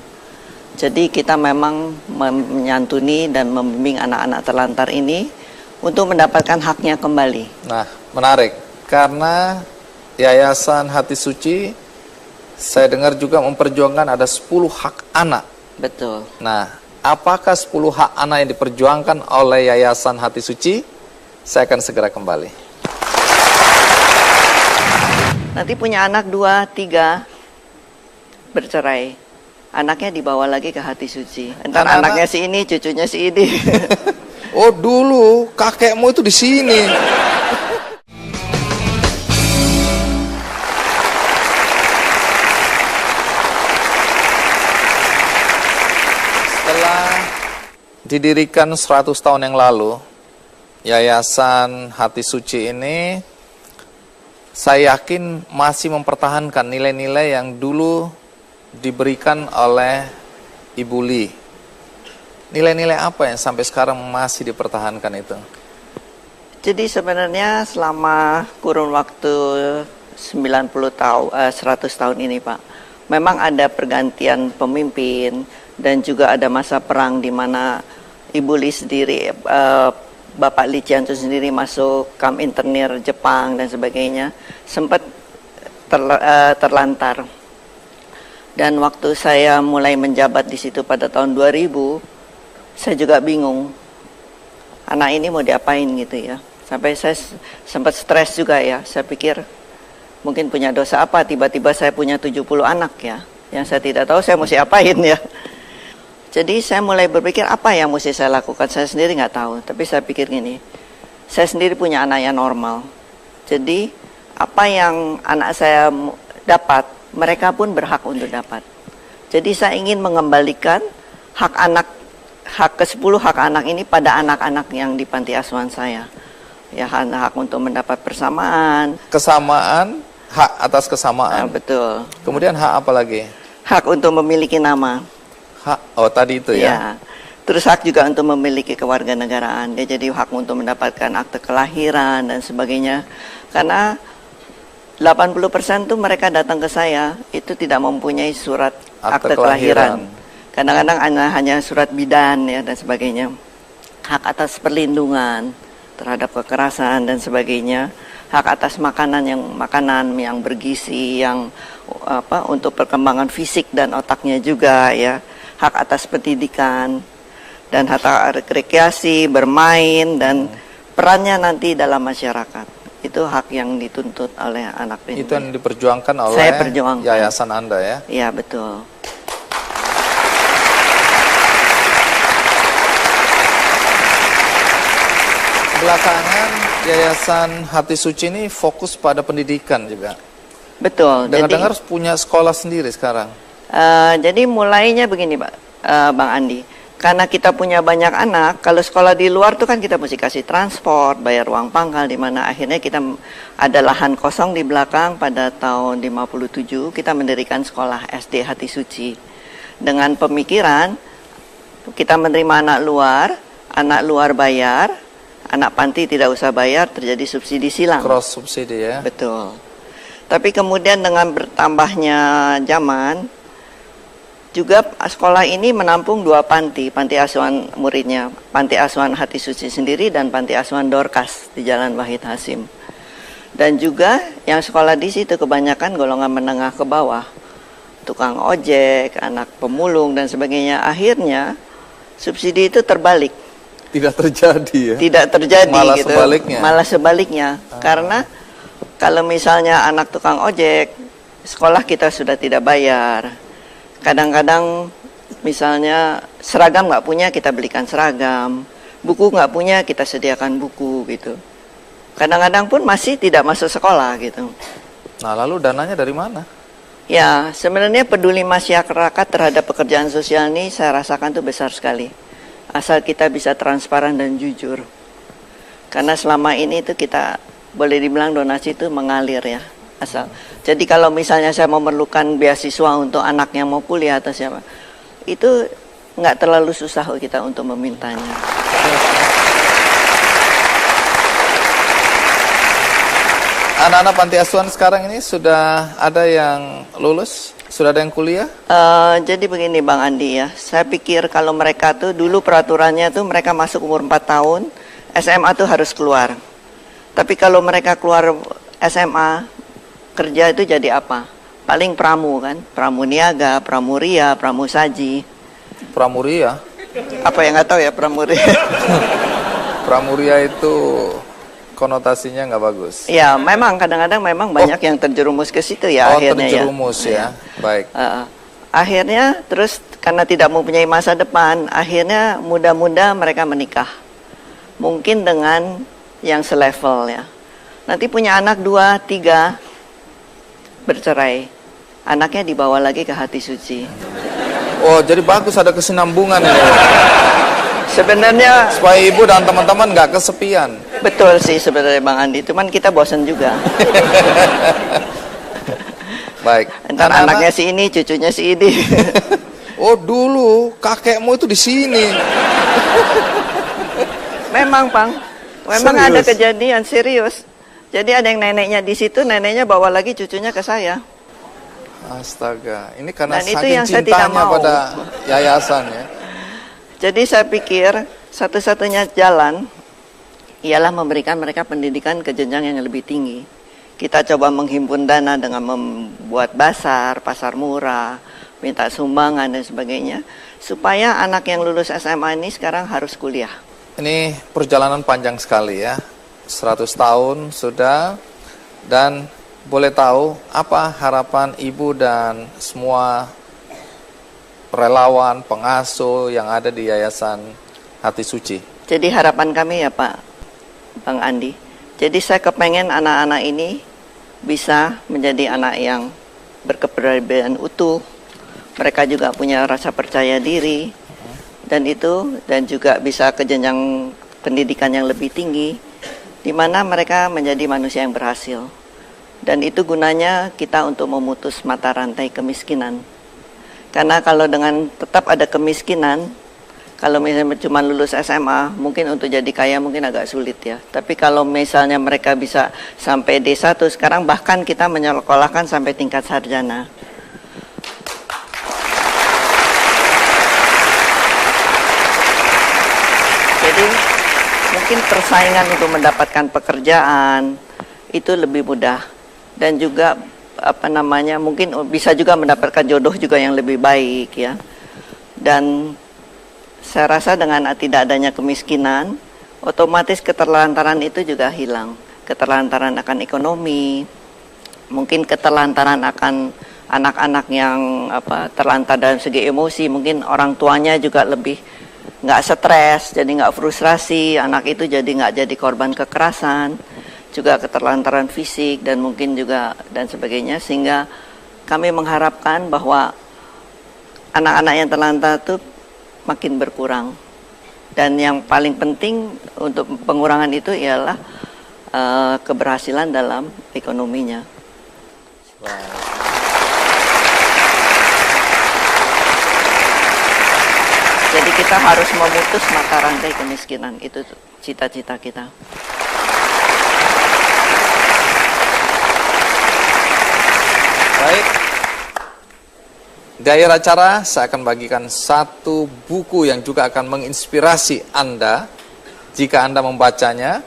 Jadi kita memang menyantuni dan membimbing anak-anak terlantar ini untuk mendapatkan haknya kembali. Nah, menarik. Karena Yayasan Hati Suci, saya dengar juga memperjuangkan ada 10 hak anak. Betul. Nah, apakah 10 hak anak yang diperjuangkan oleh Yayasan Hati Suci? Saya akan segera kembali. Nanti punya anak 2, 3, bercerai. Anaknya dibawa lagi ke Hati Suci. Entar anaknya si ini, cucunya si ini. Oh, dulu kakekmu itu di sini. Setelah didirikan 100 tahun yang lalu, Yayasan Hati Suci ini saya yakin masih mempertahankan nilai-nilai yang dulu diberikan oleh Ibu Lee. Nilai-nilai apa yang sampai sekarang masih dipertahankan itu? Jadi sebenarnya selama kurun waktu 90 tahun, 100 tahun ini Pak, memang ada pergantian pemimpin dan juga ada masa perang di mana Ibu Lee sendiri, Bapak Lee Chian Chun sendiri masuk kamp internir Jepang dan sebagainya, sempat terlantar. Dan waktu saya mulai menjabat di situ pada tahun 2000, saya juga bingung, anak ini mau diapain gitu ya. Sampai saya sempat stres juga ya. Saya pikir mungkin punya dosa apa, tiba-tiba saya punya 70 anak ya. Yang saya tidak tahu saya mesti apain ya. Jadi saya mulai berpikir apa yang mesti saya lakukan. Saya sendiri nggak tahu, tapi saya pikir gini, saya sendiri punya anak yang normal. Jadi apa yang anak saya dapat, mereka pun berhak untuk dapat. Jadi saya ingin mengembalikan hak ke-10 hak anak ini pada anak-anak yang di panti asuhan saya. Ya, hak untuk mendapat persamaan. Kesamaan Hak atas kesamaan. Betul. Kemudian hak apa lagi? Hak untuk memiliki nama. Hak, oh tadi itu ya. Ya. Terus hak juga untuk memiliki kewarganegaraan. Dia jadi hak untuk mendapatkan akte kelahiran dan sebagainya. Karena 80% tuh mereka datang ke saya itu tidak mempunyai surat akte kelahiran. Kadang-kadang hanya surat bidan ya dan sebagainya. Hak atas perlindungan terhadap kekerasan dan sebagainya. Hak atas makanan yang bergizi, yang untuk perkembangan fisik dan otaknya juga ya. Hak atas pendidikan dan hak rekreasi, bermain dan perannya nanti dalam masyarakat. Itu hak yang dituntut oleh anak ini. Itu yang diperjuangkan oleh Saya perjuangkan. yayasan Anda ya? Iya, betul. Belakangan Yayasan Hati Suci ini fokus pada pendidikan juga. Betul. Dengar-dengar punya sekolah sendiri sekarang. Jadi mulainya begini, Pak, Bang Andi. Karena kita punya banyak anak, kalau sekolah di luar tuh kan kita mesti kasih transport, bayar uang pangkal, di mana akhirnya kita ada lahan kosong di belakang. Pada tahun 57 kita mendirikan sekolah SD Hati Suci. Dengan pemikiran kita menerima anak luar bayar, anak panti tidak usah bayar, terjadi subsidi silang. Cross subsidi ya. Betul. Tapi kemudian dengan bertambahnya zaman, juga sekolah ini menampung 2 panti asuhan muridnya, panti asuhan Hati Suci sendiri dan panti asuhan Dorcas di Jalan Wahid Hasim. Dan juga yang sekolah di situ kebanyakan golongan menengah ke bawah, tukang ojek, anak pemulung dan sebagainya. Akhirnya subsidi itu terbalik. Tidak terjadi ya? Tidak terjadi. Malah gitu. sebaliknya? Malah sebaliknya. Karena kalau misalnya anak tukang ojek, sekolah kita sudah tidak bayar. Kadang-kadang misalnya seragam nggak punya, kita belikan seragam. Buku nggak punya, kita sediakan buku gitu. Kadang-kadang pun masih tidak masuk sekolah gitu. Nah lalu dananya dari mana? Ya sebenarnya peduli masyarakat terhadap pekerjaan sosial ini saya rasakan tuh besar sekali. Asal kita bisa transparan dan jujur. Karena selama ini tuh kita boleh dibilang donasi itu mengalir ya. Asal. Jadi kalau misalnya saya memerlukan beasiswa untuk anak yang mau kuliah atau siapa, itu nggak terlalu susah kita untuk memintanya. Anak-anak panti asuhan sekarang ini sudah ada yang lulus? Sudah ada yang kuliah? Jadi begini Bang Andi ya, saya pikir kalau mereka tuh dulu peraturannya tuh mereka masuk umur 4 tahun, SMA tuh harus keluar. Tapi kalau mereka keluar SMA, kerja itu jadi apa? Paling pramu kan? Pramuniaga, pramuria, pramusaji. Pramuria? Apa yang nggak tahu ya pramuria? Pramuria itu konotasinya nggak bagus. Ya, memang kadang-kadang memang banyak yang terjerumus ke situ ya akhirnya terjerumus ya. Baik. Akhirnya terus karena tidak mempunyai masa depan, akhirnya muda-muda mereka menikah. Mungkin dengan yang selevel ya. Nanti punya anak 2, 3 bercerai, anaknya dibawa lagi ke Hati Suci. Oh, jadi bagus ada kesinambungan ini. Sebenarnya supaya ibu dan teman-teman nggak kesepian. Betul sih sebenarnya Bang Andi, cuman kita bosan juga. Baik. Entar anaknya si ini, cucunya si ini. Oh, dulu kakekmu itu di sini. Memang, Bang. Memang serius? Ada kejadian serius. Jadi ada yang neneknya di situ, neneknya bawa lagi cucunya ke saya. Astaga, ini karena Dan itu saking yang saya tidak cintanya mau. pada yayasan ya. Jadi saya pikir satu-satunya jalan ialah memberikan mereka pendidikan ke jenjang yang lebih tinggi. Kita coba menghimpun dana dengan membuat pasar murah, minta sumbangan dan sebagainya, supaya anak yang lulus SMA ini sekarang harus kuliah. Ini perjalanan panjang sekali ya. 100 tahun sudah, dan boleh tahu apa harapan ibu dan semua relawan, pengasuh yang ada di Yayasan Hati Suci? Jadi harapan kami ya Pak, Bang Andi, jadi saya kepengen anak-anak ini bisa menjadi anak yang berkepribadian utuh, mereka juga punya rasa percaya diri, dan juga bisa ke jenjang pendidikan yang lebih tinggi, di mana mereka menjadi manusia yang berhasil. Dan itu gunanya kita untuk memutus mata rantai kemiskinan. Karena kalau dengan tetap ada kemiskinan, kalau misalnya cuma lulus SMA, mungkin untuk jadi kaya mungkin agak sulit ya. Tapi kalau misalnya mereka bisa sampai D1, sekarang bahkan kita menyekolahkan sampai tingkat sarjana. Jadi mungkin persaingan untuk mendapatkan pekerjaan itu lebih mudah. Dan juga mungkin bisa juga mendapatkan jodoh juga yang lebih baik ya. Dan saya rasa dengan tidak adanya kemiskinan, otomatis keterlantaran itu juga hilang. Keterlantaran akan ekonomi, mungkin keterlantaran akan anak-anak yang terlantar dalam segi emosi, mungkin orang tuanya juga lebih nggak stres, jadi nggak frustrasi, anak itu jadi nggak jadi korban kekerasan, juga keterlantaran fisik dan mungkin juga dan sebagainya, sehingga kami mengharapkan bahwa anak-anak yang terlantar itu makin berkurang. Dan yang paling penting untuk pengurangan itu ialah keberhasilan dalam ekonominya. Jadi kita harus memutus mata rantai kemiskinan, itu cita-cita kita. Baik, di akhir acara saya akan bagikan satu buku yang juga akan menginspirasi Anda jika Anda membacanya,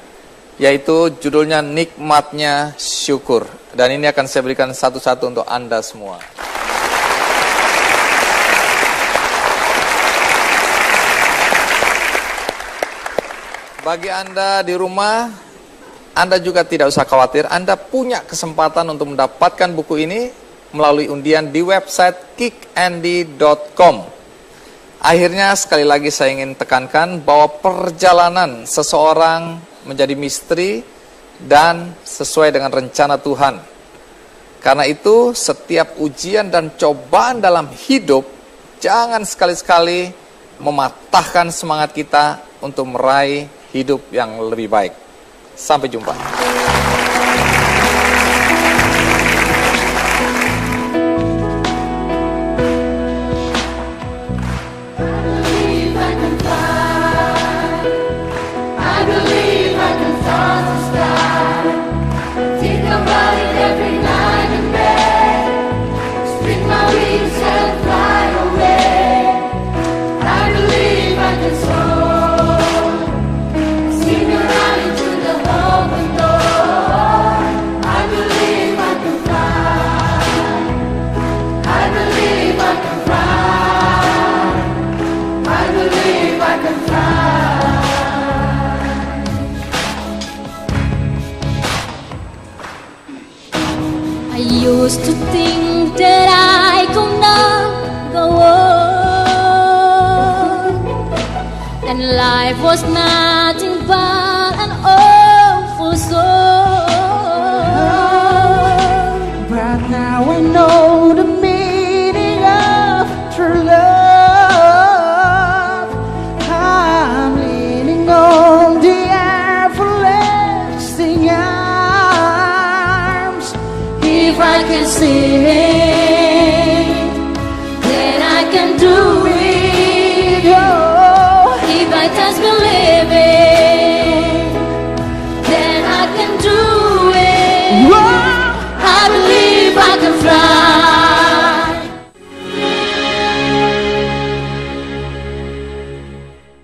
yaitu judulnya Nikmatnya Syukur. Dan ini akan saya berikan satu-satu untuk Anda semua. Bagi Anda di rumah, Anda juga tidak usah khawatir, Anda punya kesempatan untuk mendapatkan buku ini melalui undian di website kickandy.com. Akhirnya sekali lagi saya ingin tekankan bahwa perjalanan seseorang menjadi misteri dan sesuai dengan rencana Tuhan. Karena itu setiap ujian dan cobaan dalam hidup jangan sekali-sekali mematahkan semangat kita untuk meraih hidup yang lebih baik. Sampai jumpa. Used to think that I could not go on, and life was nothing but an awful song. But now I know the meaning of true love. I'm leaning on the everlasting arms. If I can sing, then I can do it. Oh, If I just believe it, then I can do it. oh, I believe I can fly.